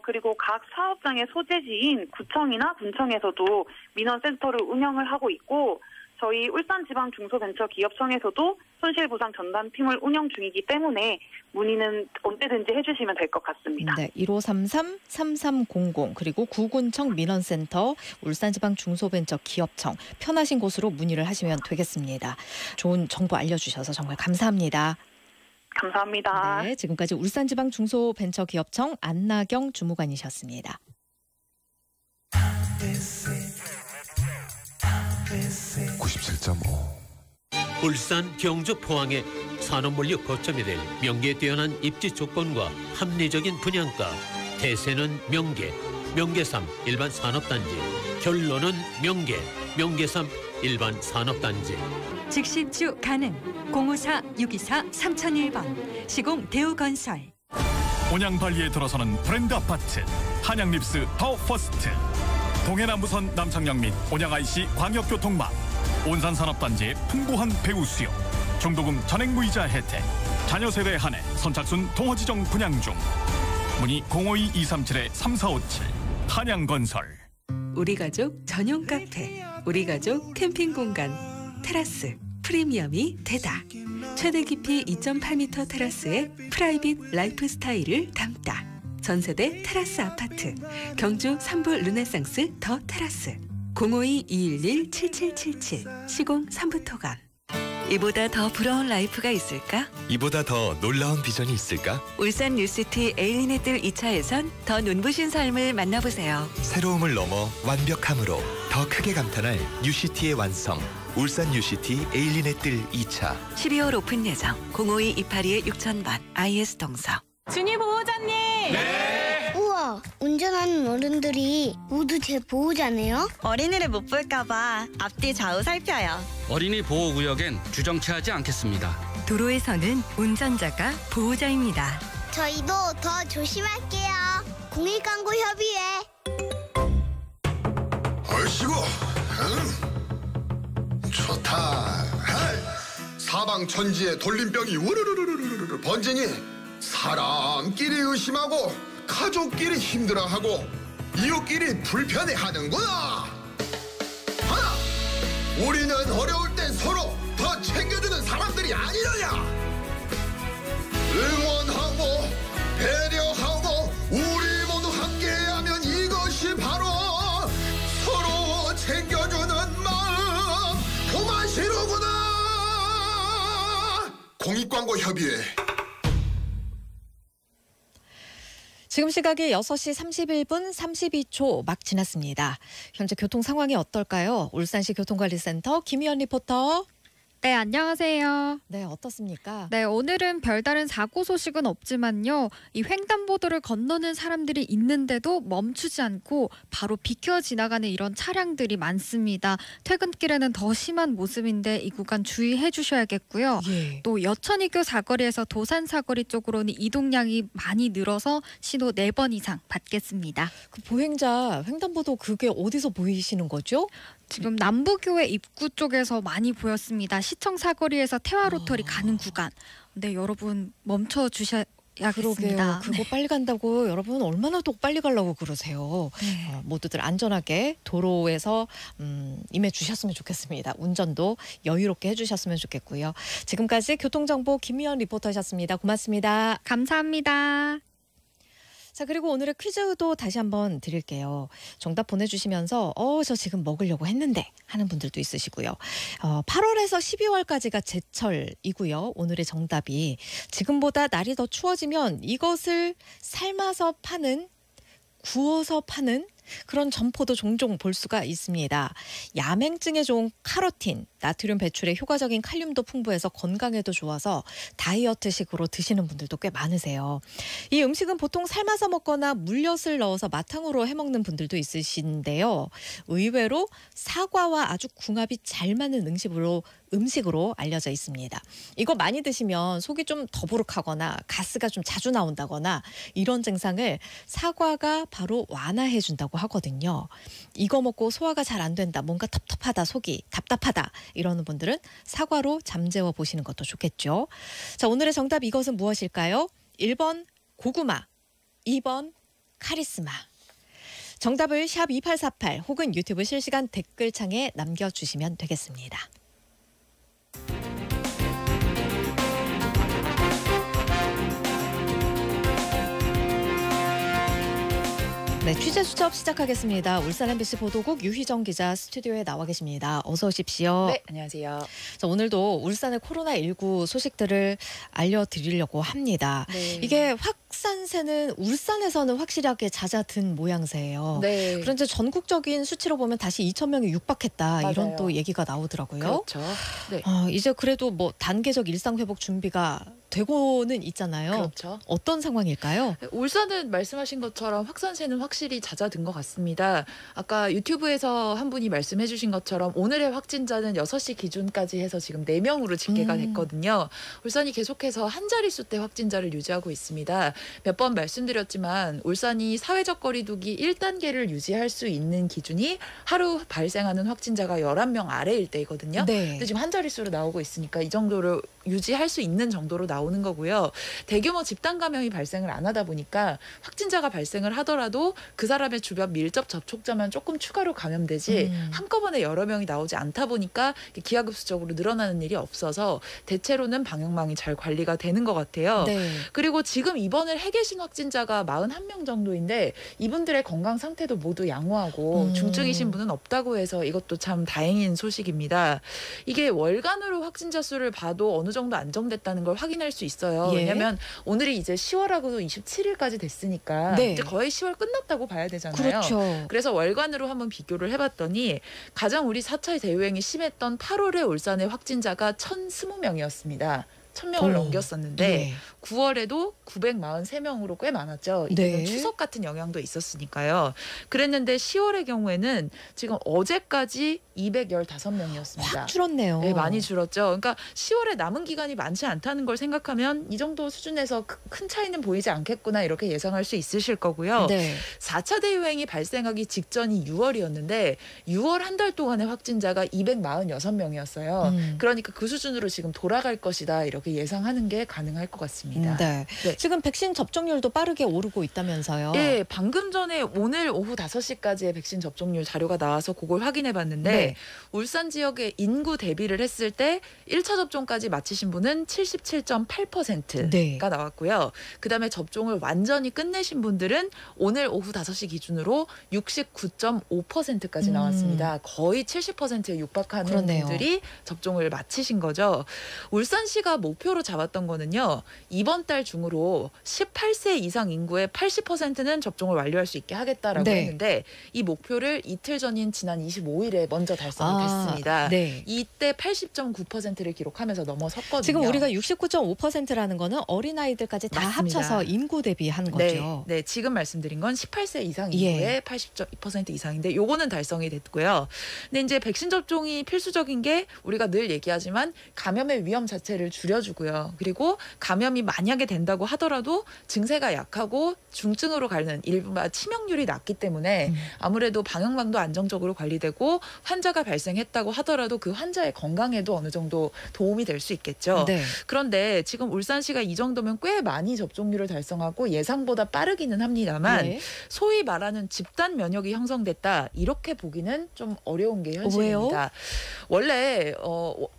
그리고 각 사업장의 소재지인 구청이나 군청에서도 민원센터를 운영을 하고 있고 저희 울산지방중소벤처기업청에서도 손실보상 전담팀을 운영 중이기 때문에 문의는 언제든지 해주시면 될 것 같습니다. 1533-3300 그리고 구군청 민원센터, 울산지방중소벤처기업청 편하신 곳으로 문의를 하시면 되겠습니다. 좋은 정보 알려주셔서 정말 감사합니다. 감사합니다. 지금까지 울산지방중소벤처기업청 안나경 주무관이셨습니다. 울산, 경주, 포항의 산업물류 거점이 될 명기에 뛰어난 입지 조건과 합리적인 분양가, 대세는 명계, 명계삼 일반 산업단지. 결론은 명계, 명계삼 일반 산업단지. 즉시 입주 가능. 054-624-3001번 시공 대우건설. 온양발리에 들어서는 브랜드 아파트 한양립스 더 퍼스트. 동해남부선 남창역 및 온양 IC 광역교통망. 온산산업단지의 풍부한 배우 수요. 중도금 전액무이자 혜택. 자녀 세대 한해 선착순 동호지정 분양 중. 문의 052-237-3457 한양건설. 우리 가족 전용 카페, 우리 가족 캠핑 공간, 테라스, 프리미엄이 되다. 최대 깊이 2.8m 테라스에 프라이빗 라이프 스타일을 담다. 전세대 테라스 아파트, 경주 삼부 르네상스 더 테라스. 052-211-7777 시공 삼부토감. 이보다 더 부러운 라이프가 있을까? 이보다 더 놀라운 비전이 있을까? 울산 뉴시티 에일리네뜰 2차에선 더 눈부신 삶을 만나보세요. 새로움을 넘어 완벽함으로 더 크게 감탄할 뉴시티의 완성. 울산 뉴시티 에일리네뜰 2차. 12월 오픈 예정. 052-282-6000번 IS 동서. 준이 보호자님. 네. 우와, 운전하는 어른들이 모두 제 보호자네요. 어린이를 못 볼까봐 앞뒤 좌우 살펴요. 어린이 보호구역엔 주정치하지 않겠습니다. 도로에서는 운전자가 보호자입니다. 저희도 더 조심할게요. 공익광고협의회. 얼씨구, 좋다. 사방천지에 돌림병이 우르르르르르 번지니 사람끼리 의심하고 가족끼리 힘들어하고 이웃끼리 불편해하는구나. 하나, 우리는 어려울 때 서로 더 챙겨주는 사람들이 아니느냐. 응원하고 배려하고 우리 모두 함께하면 이것이 바로 서로 챙겨주는 마음 그만시로구나. 공익광고협의회. 지금 시각이 6시 31분 32초 막 지났습니다. 현재 교통 상황이 어떨까요? 울산시 교통관리센터 김희연 리포터. 네, 안녕하세요. 네, 어떻습니까? 네, 오늘은 별다른 사고 소식은 없지만요. 이 횡단보도를 건너는 사람들이 있는데도 멈추지 않고 바로 비켜 지나가는 이런 차량들이 많습니다. 퇴근길에는 더 심한 모습인데 이 구간 주의해 주셔야겠고요. 예. 또 여천이교 사거리에서 도산 사거리 쪽으로는 이동량이 많이 늘어서 신호 4번 이상 받겠습니다. 그 보행자 횡단보도 그게 어디서 보이시는 거죠? 지금 남부교회 입구 쪽에서 많이 보였습니다. 시청 사거리에서 태화로터리 가는 구간. 네, 여러분 멈춰 주셔야겠습니다. 그러게요. 그거 네. 빨리 간다고 여러분 얼마나 또 빨리 가려고 그러세요. 네. 모두들 안전하게 도로에서 임해 주셨으면 좋겠습니다. 운전도 여유롭게 해주셨으면 좋겠고요. 지금까지 교통정보 김희연 리포터셨습니다. 고맙습니다. 감사합니다. 자, 그리고 오늘의 퀴즈도 다시 한번 드릴게요. 정답 보내주시면서 저 지금 먹으려고 했는데 하는 분들도 있으시고요. 8월에서 12월까지가 제철이고요. 오늘의 정답이 지금보다 날이 더 추워지면 이것을 삶아서 파는, 구워서 파는 그런 점포도 종종 볼 수가 있습니다. 야맹증에 좋은 카로틴, 나트륨 배출에 효과적인 칼륨도 풍부해서 건강에도 좋아서 다이어트식으로 드시는 분들도 꽤 많으세요. 이 음식은 보통 삶아서 먹거나 물엿을 넣어서 마탕으로 해먹는 분들도 있으신데요. 의외로 사과와 아주 궁합이 잘 맞는 음식으로 알려져 있습니다. 이거 많이 드시면 속이 좀 더부룩하거나 가스가 좀 자주 나온다거나 이런 증상을 사과가 바로 완화해 준다고 하거든요. 이거 먹고 소화가 잘 안 된다, 뭔가 텁텁하다, 속이 답답하다 이러는 분들은 사과로 잠재워 보시는 것도 좋겠죠. 자, 오늘의 정답 이것은 무엇일까요? 1번 고구마, 2번 카리스마. 정답을 샵 2848 혹은 유튜브 실시간 댓글창에 남겨주시면 되겠습니다. 네, 취재 수첩 시작하겠습니다. 울산 MBC 보도국 유희정 기자 스튜디오에 나와 계십니다. 어서 오십시오. 네, 안녕하세요. 자, 오늘도 울산의 코로나19 소식들을 알려드리려고 합니다. 네. 이게 확산세는 울산에서는 확실하게 잦아든 모양새예요. 네. 그런데 전국적인 수치로 보면 다시 2,000명이 육박했다. 맞아요. 이런 또 얘기가 나오더라고요. 그렇죠. 네. 이제 그래도 뭐 단계적 일상 회복 준비가 되고는 있잖아요. 그렇죠. 어떤 상황일까요? 울산은 말씀하신 것처럼 확산세는 확실히 잦아든 것 같습니다. 아까 유튜브에서 한 분이 말씀해 주신 것처럼 오늘의 확진자는 6시 기준까지 해서 지금 4명으로 집계가 됐거든요. 울산이 계속해서 한 자릿수대 확진자를 유지하고 있습니다. 몇 번 말씀드렸지만 울산이 사회적 거리 두기 1단계를 유지할 수 있는 기준이 하루 발생하는 확진자가 11명 아래일 때이거든요. 네. 근데 지금 한 자릿수로 나오고 있으니까 이 정도를 유지할 수 있는 정도로 나오는 거고요. 대규모 집단 감염이 발생을 안 하다 보니까 확진자가 발생을 하더라도 그 사람의 주변 밀접 접촉자만 조금 추가로 감염되지 한꺼번에 여러 명이 나오지 않다 보니까 기하급수적으로 늘어나는 일이 없어서 대체로는 방역망이 잘 관리가 되는 것 같아요. 네. 그리고 지금 입원을 해 계신 확진자가 41명 정도인데 이분들의 건강 상태도 모두 양호하고 중증이신 분은 없다고 해서 이것도 참 다행인 소식입니다. 이게 월간으로 확진자 수를 봐도 어느 정도 안정됐다는 걸 확인할 수 있어요. 예. 왜냐하면 오늘이 이제 10월하고도 27일까지 됐으니까 네. 이제 거의 10월 끝났다고 봐야 되잖아요. 그렇죠. 그래서 월간으로 한번 비교를 해봤더니 가장 우리 4차 대유행이 심했던 8월에 울산의 확진자가 1,020명이었습니다. 1,000명을 넘겼었는데 네. 9월에도 943명으로 꽤 많았죠. 이게 네. 추석 같은 영향도 있었으니까요. 그랬는데 10월의 경우에는 지금 어제까지 215명이었습니다. 확 줄었네요. 네, 많이 줄었죠. 그러니까 10월에 남은 기간이 많지 않다는 걸 생각하면 이 정도 수준에서 큰 차이는 보이지 않겠구나 이렇게 예상할 수 있으실 거고요. 네. 4차 대유행이 발생하기 직전이 6월이었는데 6월 한 달 동안의 확진자가 246명이었어요. 그러니까 그 수준으로 지금 돌아갈 것이다 이렇게 예상하는 게 가능할 것 같습니다. 네. 네. 지금 백신 접종률도 빠르게 오르고 있다면서요. 예, 방금 전에 오늘 오후 5시까지의 백신 접종률 자료가 나와서 그걸 확인해 봤는데 네. 울산 지역의 인구 대비를 했을 때 1차 접종까지 마치신 분은 77.8%가 네. 나왔고요. 그다음에 접종을 완전히 끝내신 분들은 오늘 오후 5시 기준으로 69.5%까지 나왔습니다. 거의 70%에 육박하는 그렇네요. 분들이 접종을 마치신 거죠. 울산시가 목표로 잡았던 거는요. 이번 달 중으로 18세 이상 인구의 80%는 접종을 완료할 수 있게 하겠다라고 네. 했는데 이 목표를 이틀 전인 지난 25일에 먼저 달성이 됐습니다. 네. 이때 80.9%를 기록하면서 넘어섰거든요. 지금 우리가 69.5%라는 거는 어린아이들까지 다 맞습니다. 합쳐서 인구 대비한 거죠. 네, 지금 말씀드린 건 18세 이상 인구의 80% 이상인데 요거는 달성이 됐고요. 근데 이제 백신 접종이 필수적인 게 우리가 늘 얘기하지만 감염의 위험 자체를 줄여주고요. 그리고 감염이 만약에 된다고 하더라도 증세가 약하고 중증으로 가는 일부가 치명률이 낮기 때문에 아무래도 방역망도 안정적으로 관리되고 환자가 발생했다고 하더라도 그 환자의 건강에도 어느 정도 도움이 될 수 있겠죠. 네. 그런데 지금 울산시가 이 정도면 꽤 많이 접종률을 달성하고 예상보다 빠르기는 합니다만 네. 소위 말하는 집단 면역이 형성됐다 이렇게 보기는 좀 어려운 게 현실입니다. 왜요? 원래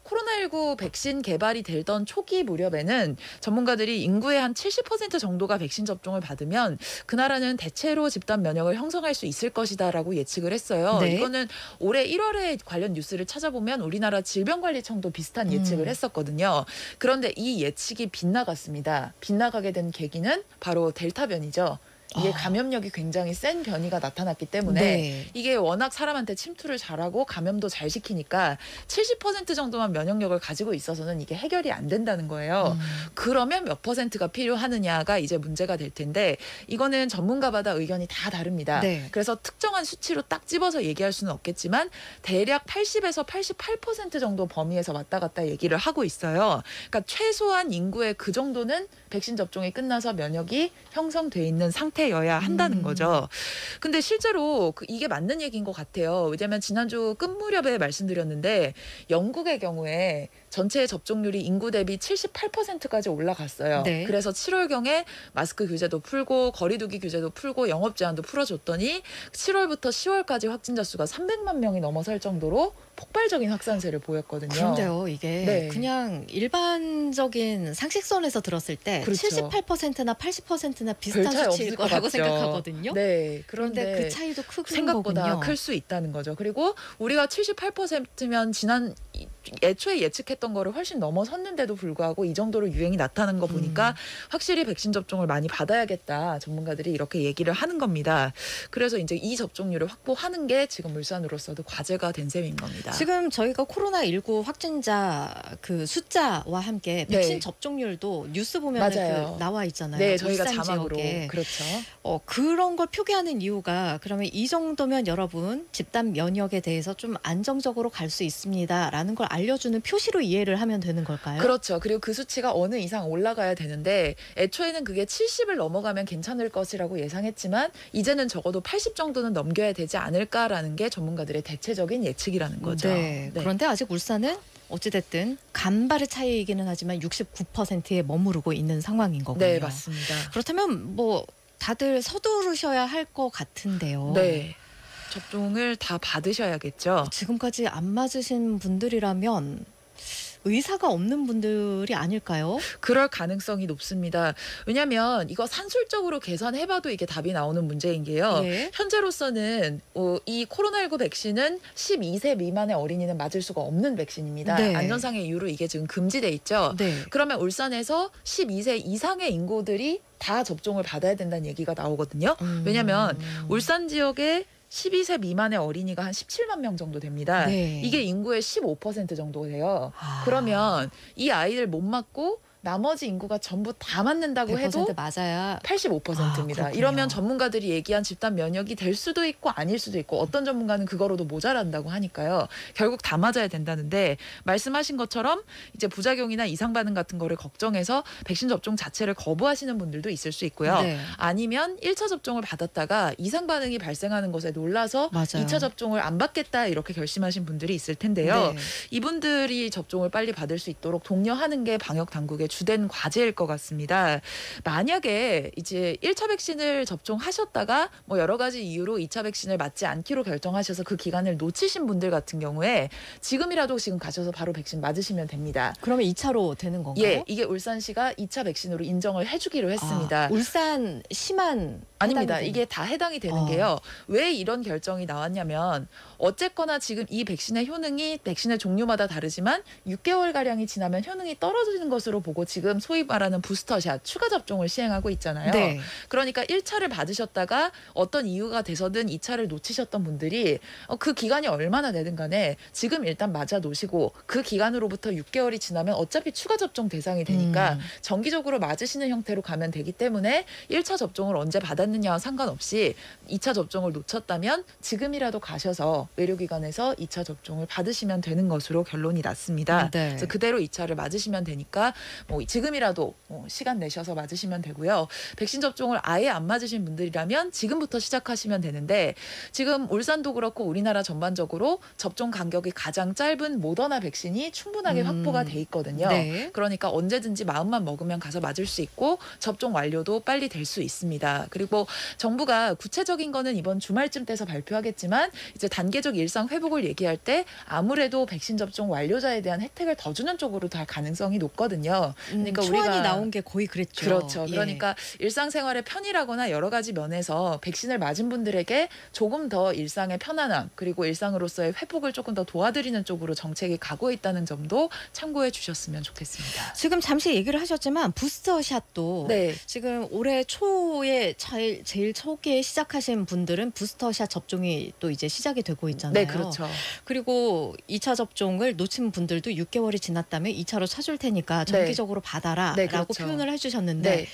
코로나19 백신 개발이 되던 초기 무렵에는 전문가들이 인구의 한 70% 정도가 백신 접종을 받으면 그 나라는 대체로 집단 면역을 형성할 수 있을 것이다라고 예측을 했어요. 네. 이거는 올해 1월에 관련 뉴스를 찾아보면 우리나라 질병관리청도 비슷한 예측을 했었거든요. 그런데 이 예측이 빗나갔습니다. 빗나가게 된 계기는 바로 델타 변이죠. 이게 감염력이 굉장히 센 변이가 나타났기 때문에 네. 이게 워낙 사람한테 침투를 잘하고 감염도 잘 시키니까 70% 정도만 면역력을 가지고 있어서는 이게 해결이 안 된다는 거예요. 그러면 몇 %가 필요하느냐가 이제 문제가 될 텐데 이거는 전문가마다 의견이 다 다릅니다. 네. 그래서 특정한 수치로 딱 집어서 얘기할 수는 없겠지만 대략 80에서 88% 정도 범위에서 왔다 갔다 얘기를 하고 있어요. 그러니까 최소한 인구의 그 정도는 백신 접종이 끝나서 면역이 형성돼 있는 상태여야 한다는 거죠. 근데 실제로 이게 맞는 얘기인 것 같아요. 왜냐하면 지난주 끝 무렵에 말씀드렸는데 영국의 경우에 전체 접종률이 인구 대비 78%까지 올라갔어요. 네. 그래서 7월경에 마스크 규제도 풀고 거리두기 규제도 풀고 영업 제한도 풀어줬더니 7월부터 10월까지 확진자 수가 300만 명이 넘어설 정도로 폭발적인 확산세를 보였거든요. 그런데요, 이게 네. 그냥 일반적인 상식선에서 들었을 때 그렇죠. 78%나 80%나 별 비슷한 차이 수치일 없을 것 거라고 같죠. 생각하거든요. 네, 그런데 그 차이도 크군 생각보다 거군요. 클 수 있다는 거죠. 그리고 우리가 78%면 지난 애초에 예측했던 거를 훨씬 넘어섰는데도 불구하고 이 정도로 유행이 나타나는 거 보니까 확실히 백신 접종을 많이 받아야겠다. 전문가들이 이렇게 얘기를 하는 겁니다. 그래서 이제 이 접종률을 확보하는 게 지금 울산으로서도 과제가 된 셈인 겁니다. 지금 저희가 코로나19 확진자 그 숫자와 함께 백신 접종률도 뉴스 보면 그 나와 있잖아요. 네, 저희가 자막으로 지역에. 그렇죠. 그런 걸 표기하는 이유가 그러면 이 정도면 여러분 집단 면역에 대해서 좀 안정적으로 갈 수 있습니다라는 걸 알려주는 표시로 이해를 하면 되는 걸까요? 그렇죠. 그리고 그 수치가 어느 이상 올라가야 되는데 애초에는 그게 70을 넘어가면 괜찮을 것이라고 예상했지만 이제는 적어도 80 정도는 넘겨야 되지 않을까라는 게 전문가들의 대체적인 예측이라는 거죠. 네. 그런데 아직 울산은 어찌됐든 간발의 차이이기는 하지만 69%에 머무르고 있는 상황인 거고요. 네, 맞습니다. 그렇다면 뭐 다들 서두르셔야 할 것 같은데요. 네. 접종을 다 받으셔야겠죠. 지금까지 안 맞으신 분들이라면 의사가 없는 분들이 아닐까요? 그럴 가능성이 높습니다. 왜냐하면 이거 산술적으로 계산해봐도 이게 답이 나오는 문제인 게요. 예. 현재로서는 이 코로나19 백신은 12세 미만의 어린이는 맞을 수가 없는 백신입니다. 네. 안전상의 이유로 이게 지금 금지돼 있죠. 네. 그러면 울산에서 12세 이상의 인구들이 다 접종을 받아야 된다는 얘기가 나오거든요. 왜냐하면 울산 지역에 12세 미만의 어린이가 한 17만 명 정도 됩니다. 네. 이게 인구의 15% 정도 돼요. 그러면 이 아이들 못 맞고 나머지 인구가 전부 다 맞는다고 해도 100% 맞아야 85%입니다. 이러면 전문가들이 얘기한 집단 면역이 될 수도 있고 아닐 수도 있고 어떤 전문가는 그거로도 모자란다고 하니까요. 결국 다 맞아야 된다는데 말씀하신 것처럼 이제 부작용이나 이상 반응 같은 거를 걱정해서 백신 접종 자체를 거부하시는 분들도 있을 수 있고요. 네. 아니면 1차 접종을 받았다가 이상 반응이 발생하는 것에 놀라서 맞아요. 2차 접종을 안 받겠다 이렇게 결심하신 분들이 있을 텐데요. 네. 이분들이 접종을 빨리 받을 수 있도록 독려하는 게 방역 당국의 주된 과제일 것 같습니다. 만약에 이제 1차 백신을 접종하셨다가 뭐 여러 가지 이유로 2차 백신을 맞지 않기로 결정하셔서 그 기간을 놓치신 분들 같은 경우에 지금이라도 지금 가셔서 바로 백신 맞으시면 됩니다. 그러면 2차로 되는 건가요? 예, 이게 울산시가 2차 백신으로 인정을 해주기로 했습니다. 울산시만 아닙니다. 이게 다 해당이 되는 게요. 왜 이런 결정이 나왔냐면 어쨌거나 지금 이 백신의 효능이 백신의 종류마다 다르지만 6개월가량이 지나면 효능이 떨어지는 것으로 보고 지금 소위 말하는 부스터샷, 추가 접종을 시행하고 있잖아요. 네. 그러니까 1차를 받으셨다가 어떤 이유가 돼서든 2차를 놓치셨던 분들이 그 기간이 얼마나 되든 간에 지금 일단 맞아 놓으시고 그 기간으로부터 6개월이 지나면 어차피 추가 접종 대상이 되니까 정기적으로 맞으시는 형태로 가면 되기 때문에 1차 접종을 언제 받았느냐와 상관없이 2차 접종을 놓쳤다면 지금이라도 가셔서 의료기관에서 2차 접종을 받으시면 되는 것으로 결론이 났습니다. 네. 그래서 그대로 2차를 맞으시면 되니까 뭐 지금이라도 시간 내셔서 맞으시면 되고요. 백신 접종을 아예 안 맞으신 분들이라면 지금부터 시작하시면 되는데 지금 울산도 그렇고 우리나라 전반적으로 접종 간격이 가장 짧은 모더나 백신이 충분하게 확보가 돼 있거든요. 네. 그러니까 언제든지 마음만 먹으면 가서 맞을 수 있고 접종 완료도 빨리 될 수 있습니다. 그리고 정부가 구체적인 거는 이번 주말쯤 돼서 발표하겠지만 이제 단계적 일상 회복을 얘기할 때 아무래도 백신 접종 완료자에 대한 혜택을 더 주는 쪽으로 다 가능성이 높거든요. 그러니까 초안이 우리가 나온 게 거의 그랬죠. 그렇죠. 예. 그러니까 일상생활에 편이라거나 여러 가지 면에서 백신을 맞은 분들에게 조금 더 일상의 편안함 그리고 일상으로서의 회복을 조금 더 도와드리는 쪽으로 정책이 가고 있다는 점도 참고해 주셨으면 좋겠습니다. 지금 잠시 얘기를 하셨지만 부스터샷도 네. 지금 올해 초에 제일 초기에 시작하신 분들은 부스터샷 접종이 또 이제 시작이 되고 있잖아요. 네, 그렇죠. 그리고 2차 접종을 놓친 분들도 6개월이 지났다면 2차로 쳐줄 테니까 정기적으로 받아라라고 네, 그렇죠. 표현을 해주셨는데 네.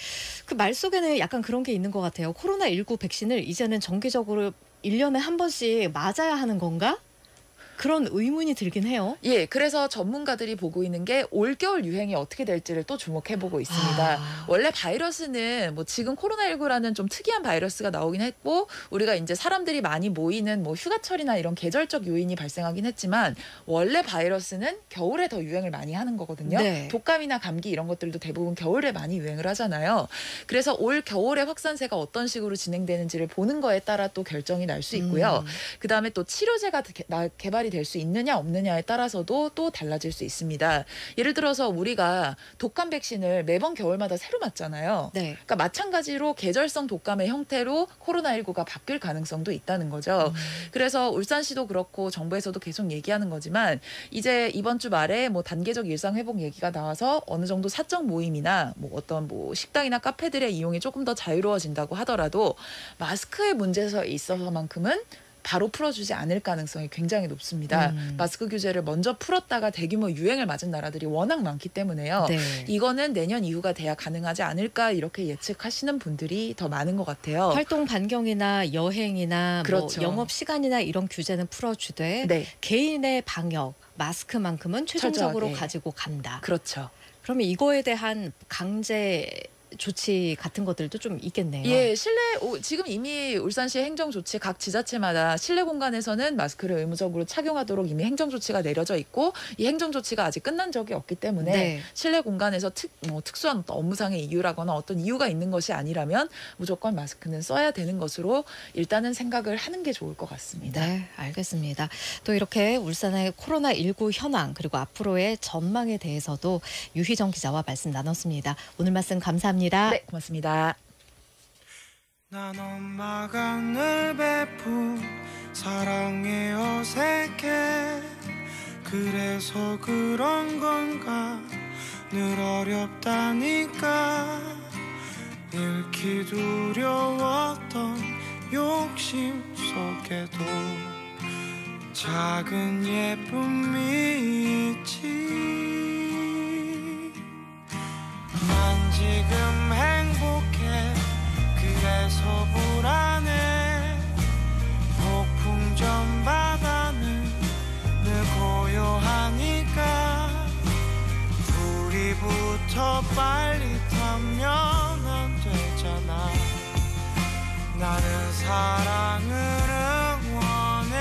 그 말 속에는 약간 그런 게 있는 것 같아요. 코로나19 백신을 이제는 정기적으로 1년에 한 번씩 맞아야 하는 건가? 그런 의문이 들긴 해요. 예, 그래서 전문가들이 보고 있는 게 올겨울 유행이 어떻게 될지를 또 주목해보고 있습니다. 원래 바이러스는 뭐 지금 코로나19라는 좀 특이한 바이러스가 나오긴 했고 우리가 이제 사람들이 많이 모이는 뭐 휴가철이나 이런 계절적 요인이 발생하긴 했지만 원래 바이러스는 겨울에 더 유행을 많이 하는 거거든요. 네. 독감이나 감기 이런 것들도 대부분 겨울에 많이 유행을 하잖아요. 그래서 올 겨울에 확산세가 어떤 식으로 진행되는지를 보는 거에 따라 또 결정이 날 수 있고요. 그다음에 또 치료제가 개발이 유발이 될 수 있느냐 없느냐에 따라서도 또 달라질 수 있습니다. 예를 들어서 우리가 독감 백신을 매번 겨울마다 새로 맞잖아요. 네. 그러니까 마찬가지로 계절성 독감의 형태로 코로나19가 바뀔 가능성도 있다는 거죠. 그래서 울산시도 그렇고 정부에서도 계속 얘기하는 거지만 이제 이번 주 말에 뭐 단계적 일상 회복 얘기가 나와서 어느 정도 사적 모임이나 뭐 어떤 뭐 식당이나 카페들의 이용이 조금 더 자유로워진다고 하더라도 마스크의 문제에 있어서만큼은 바로 풀어주지 않을 가능성이 굉장히 높습니다. 마스크 규제를 먼저 풀었다가 대규모 유행을 맞은 나라들이 워낙 많기 때문에요. 네. 이거는 내년 이후가 돼야 가능하지 않을까 이렇게 예측하시는 분들이 더 많은 것 같아요. 활동 반경이나 여행이나 그렇죠. 뭐 영업 시간이나 이런 규제는 풀어주되 네. 개인의 방역, 마스크만큼은 최종적으로 철저하게. 가지고 간다. 그렇죠. 그러면 이거에 대한 강제 조치 같은 것들도 좀 있겠네요. 예, 지금 이미 울산시 행정 조치 각 지자체마다 실내 공간에서는 마스크를 의무적으로 착용하도록 이미 행정 조치가 내려져 있고 이 행정 조치가 아직 끝난 적이 없기 때문에 네. 실내 공간에서 특수한 어떤 업무상의 이유라거나 어떤 이유가 있는 것이 아니라면 무조건 마스크는 써야 되는 것으로 일단은 생각을 하는 게 좋을 것 같습니다. 네, 알겠습니다. 또 이렇게 울산의 코로나19 현황 그리고 앞으로의 전망에 대해서도 유희정 기자와 말씀 나눴습니다. 오늘 말씀 감사합니다. 네, 고맙습니다. 난 엄마가 늘 베푼 사랑에 어색해 그래서 그런 건가 늘 어렵다니까 잃기 두려웠던 욕심 속에도 작은 예쁨이 있지 난 지금 행복해 그래서 불안해 폭풍전 바다는 늘 고요하니까 불이 붙어 빨리 타면 안 되잖아 나는 사랑을 응원해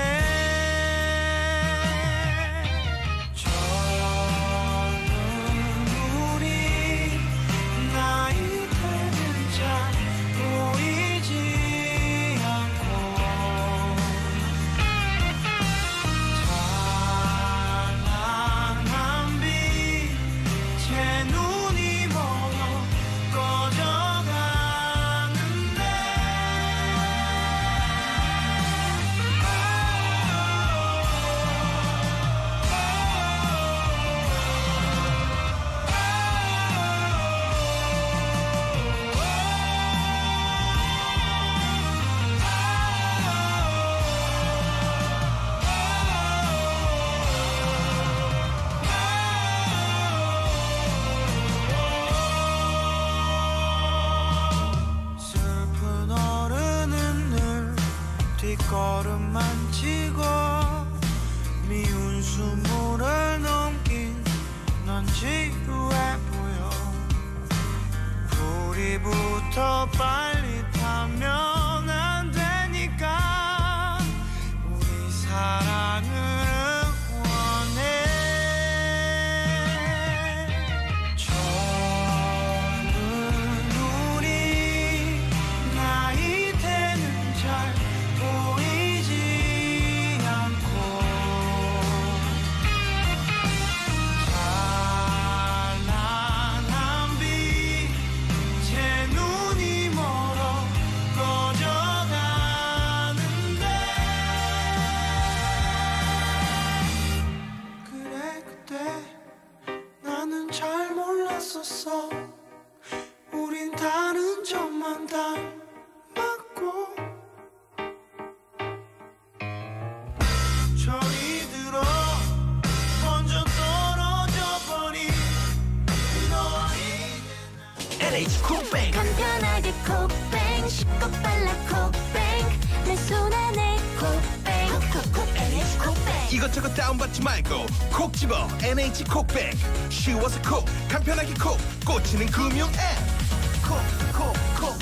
뒷걸음만 치고 미운 수모를 넘긴 넌 지루해 보여 불이 붙어 빨리 타면 안 되니까 우리 사랑을 응원해 저는 우리 나이 되는 잘 보이지 않고 찬란한 빛 제 눈이 멀어 꺼져가는데 그래 그때 나는 잘 몰랐었어 우린 다른 점만 닮았고 저리 들어 먼저 떨어져 버린 너와 NH 콕뱅 간편하게 콕뱅 쉽고 빨라 콕뱅 내 손 안에 콕뱅 콕콕콕 NH 콕뱅 이것저것 다운받지 말고 콕 집어 NH 콕뱅 쉬워서 콕 간편하게 콕 꽂히는 금융 앱 콕콕콕콕콕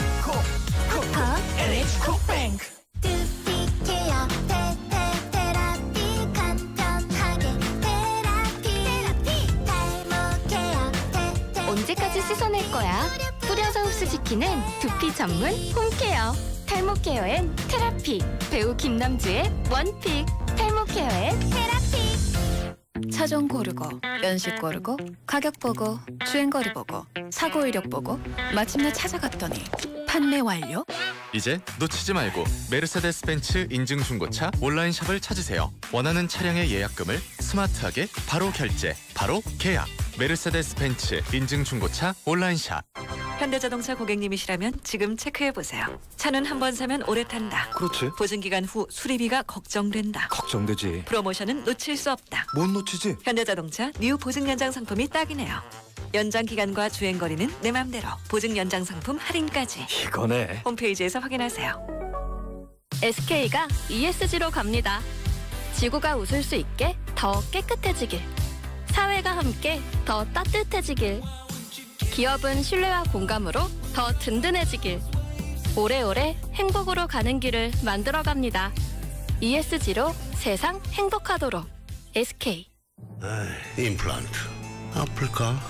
NH 콕뱅 두피 케어 테라피 간편하게 테라피 탈모 케어 언제까지 씻어낼 거야? 뿌려서 흡수시키는 두피 전문 홈케어 탈모 케어엔 테라피 배우 김남주의 원픽 탈모 케어엔 테라피 차종 고르고 연식 고르고 가격 보고 주행거리 보고 사고 이력 보고 마침내 찾아갔더니 판매 완료? 이제 놓치지 말고 메르세데스 벤츠 인증 중고차 온라인 샵을 찾으세요. 원하는 차량의 예약금을 스마트하게 바로 결제, 바로 계약. 메르세데스 벤츠 인증 중고차 온라인 샵. 현대자동차 고객님이시라면 지금 체크해보세요. 차는 한 번 사면 오래 탄다. 그렇지. 보증기간 후 수리비가 걱정된다. 걱정되지. 프로모션은 놓칠 수 없다. 못 놓치지. 현대자동차 뉴 보증 연장 상품이 딱이네요. 연장 기간과 주행거리는 내 맘대로. 보증 연장 상품 할인까지. 이거네. 홈페이지에서 확인하세요. SK가 ESG로 갑니다. 지구가 웃을 수 있게 더 깨끗해지길. 사회가 함께 더 따뜻해지길. 기업은 신뢰와 공감으로 더 든든해지길. 오래오래 행복으로 가는 길을 만들어갑니다. ESG로 세상 행복하도록. SK. 임플란트 아플까?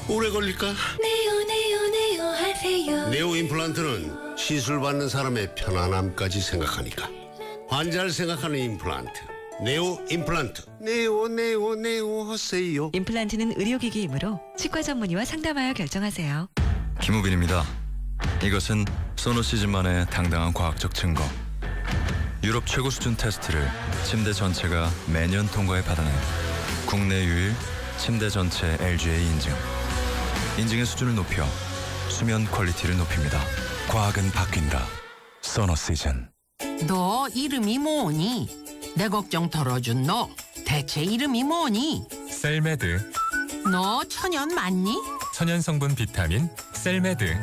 오래 걸릴까? 네오 하세요. 네오 임플란트는 시술 받는 사람의 편안함까지 생각하니까 환자를 생각하는 임플란트. 네오 임플란트. 네오 하세요. 임플란트는 의료기기이므로 치과 전문의와 상담하여 결정하세요. 김우빈입니다. 이것은 소노시즌만의 당당한 과학적 증거. 유럽 최고 수준 테스트를 침대 전체가 매년 통과해 받아낸 국내 유일 침대 전체 LGA 인증. 인증의 수준을 높여 수면 퀄리티를 높입니다. 과학은 바뀐다. 소노시즌. 너 이름이 뭐니? 내 걱정 덜어준 너 대체 이름이 뭐니? 셀메드. 너 천연 맞니? 천연 성분 비타민 셀메드.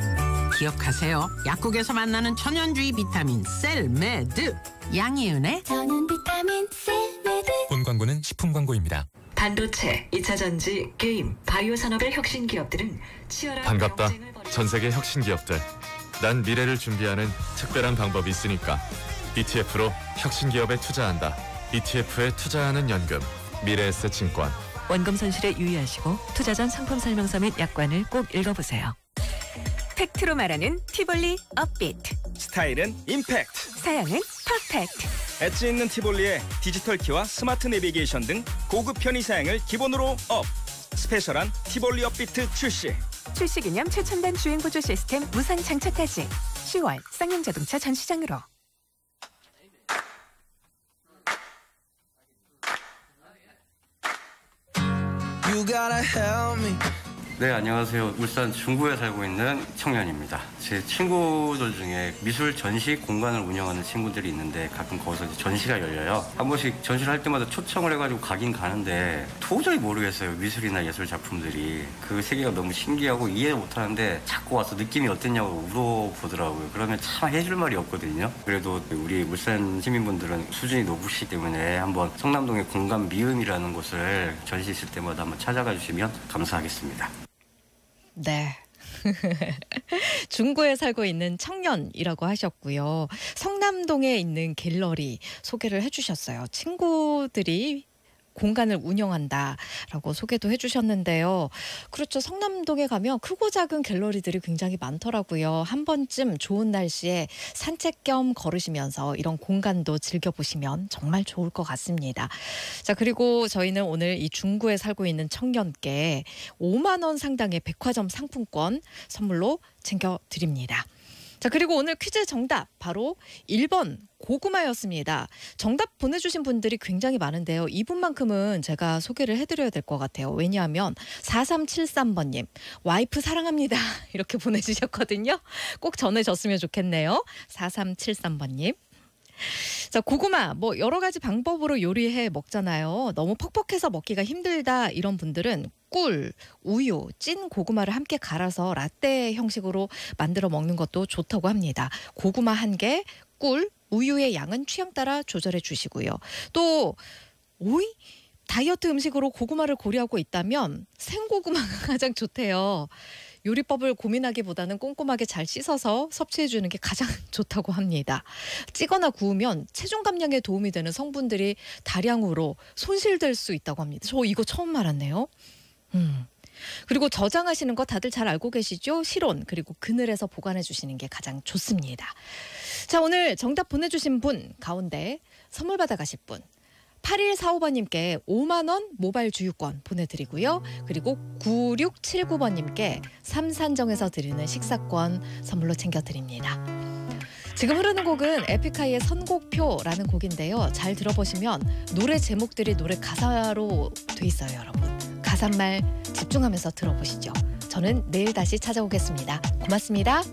기억하세요. 약국에서 만나는 천연주의 비타민 셀메드. 양희은의 저는 비타민 셀메드. 본 광고는 식품 광고입니다. 반도체, 2차 전지, 게임, 바이오 산업의 혁신 기업들은 치열한 반갑다. 전 세계 혁신 기업들. 난 미래를 준비하는 특별한 방법이 있으니까. ETF로 혁신 기업에 투자한다. ETF에 투자하는 연금. 미래에셋증권. 원금 손실에 유의하시고 투자 전 상품 설명서 및 약관을 꼭 읽어보세요. 팩트로 말하는 티볼리 업비트. 스타일은 임팩트. 사양은 퍼펙트. 엣지 있는 티볼리에 디지털 키와 스마트 내비게이션 등 고급 편의 사양을 기본으로 업. 스페셜한 티볼리 업비트 출시. 출시 기념 최첨단 주행 보조 시스템 무상 장착까지. 10월 쌍용자동차 전시장으로. You gotta help me. 네, 안녕하세요. 울산 중구에 살고 있는 청년입니다. 제 친구들 중에 미술 전시 공간을 운영하는 친구들이 있는데 가끔 거기서 전시가 열려요. 한 번씩 전시를 할 때마다 초청을 해가지고 가긴 가는데 도저히 모르겠어요. 미술이나 예술 작품들이. 그 세계가 너무 신기하고 이해 못하는데 자꾸 와서 느낌이 어땠냐고 물어보더라고요. 그러면 참 해줄 말이 없거든요. 그래도 우리 울산 시민분들은 수준이 높으시기 때문에 한번 성남동의 공간 미음이라는 곳을 전시 있을 때마다 한번 찾아가 주시면 감사하겠습니다. 네. 중구에 살고 있는 청년이라고 하셨고요. 성남동에 있는 갤러리 소개를 해주셨어요. 친구들이 공간을 운영한다라고 소개도 해주셨는데요. 그렇죠. 성남동에 가면 크고 작은 갤러리들이 굉장히 많더라고요. 한 번쯤 좋은 날씨에 산책 겸 걸으시면서 이런 공간도 즐겨보시면 정말 좋을 것 같습니다. 자, 그리고 저희는 오늘 이 중구에 살고 있는 청년께 5만 원 상당의 백화점 상품권 선물로 챙겨드립니다. 자, 그리고 오늘 퀴즈 정답 바로 1번 고구마였습니다. 정답 보내주신 분들이 굉장히 많은데요. 이분만큼은 제가 소개를 해드려야 될 것 같아요. 왜냐하면 4373번님 와이프 사랑합니다 이렇게 보내주셨거든요. 꼭 전해줬으면 좋겠네요. 4373번님. 자, 고구마 뭐 여러 가지 방법으로 요리해 먹잖아요. 너무 퍽퍽해서 먹기가 힘들다 이런 분들은 꿀, 우유, 찐 고구마를 함께 갈아서 라떼 형식으로 만들어 먹는 것도 좋다고 합니다. 고구마 1개, 꿀, 우유의 양은 취향 따라 조절해 주시고요. 또 오이? 다이어트 음식으로 고구마를 고려하고 있다면 생고구마가 가장 좋대요. 요리법을 고민하기보다는 꼼꼼하게 잘 씻어서 섭취해 주는 게 가장 좋다고 합니다. 찌거나 구우면 체중 감량에 도움이 되는 성분들이 다량으로 손실될 수 있다고 합니다. 저 이거 처음 알았네요. 그리고 저장하시는 거 다들 잘 알고 계시죠? 실온 그리고 그늘에서 보관해 주시는 게 가장 좋습니다. 자, 오늘 정답 보내주신 분 가운데 선물 받아가실 분 8145번님께 5만 원 모바일 주유권 보내드리고요. 그리고 9679번님께 삼산정에서 드리는 식사권 선물로 챙겨드립니다. 지금 흐르는 곡은 에픽하이의 선곡표라는 곡인데요. 잘 들어보시면 노래 제목들이 노래 가사로 돼 있어요, 여러분. 가사말 집중하면서 들어보시죠. 저는 내일 다시 찾아오겠습니다. 고맙습니다.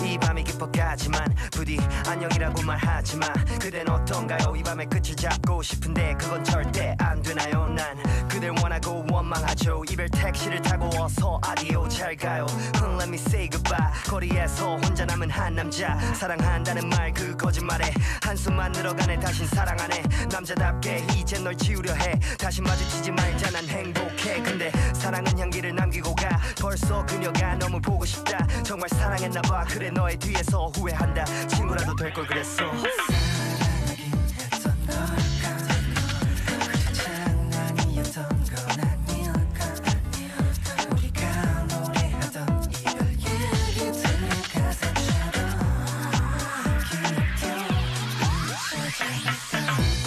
이 밤이 깊어가지만 부디 안녕이라고 말하지마. 그댄 어떤가요? 이 밤의 끝을 잡고 싶은데 그건 절대 안 되나요? 난 그댈 원하고 원망하죠. 이별 택시를 타고 어서 아디오 잘 가요. Let me say goodbye. 거리에서 혼자 남은 한 남자. 사랑한다는 말 그 거짓말에 한숨만 늘어가네. 다신 사랑하네. 남자답게 이제 널 지우려 해. 다시 마주치지 말자. 난 행복해. 근데 사랑은 향기를 남기고 가. 벌써 그녀가 너무 보고 싶다. 정말 사랑했나봐. 그래 너의 뒤에서 후회한다. 친구라도 될 걸 그랬어. 사랑하긴 했던 걸까. 그저 장난이었던 건 아닐까. 우리가 노래하던 이별 얘기들의 가사처럼 기억도 찾아갈까.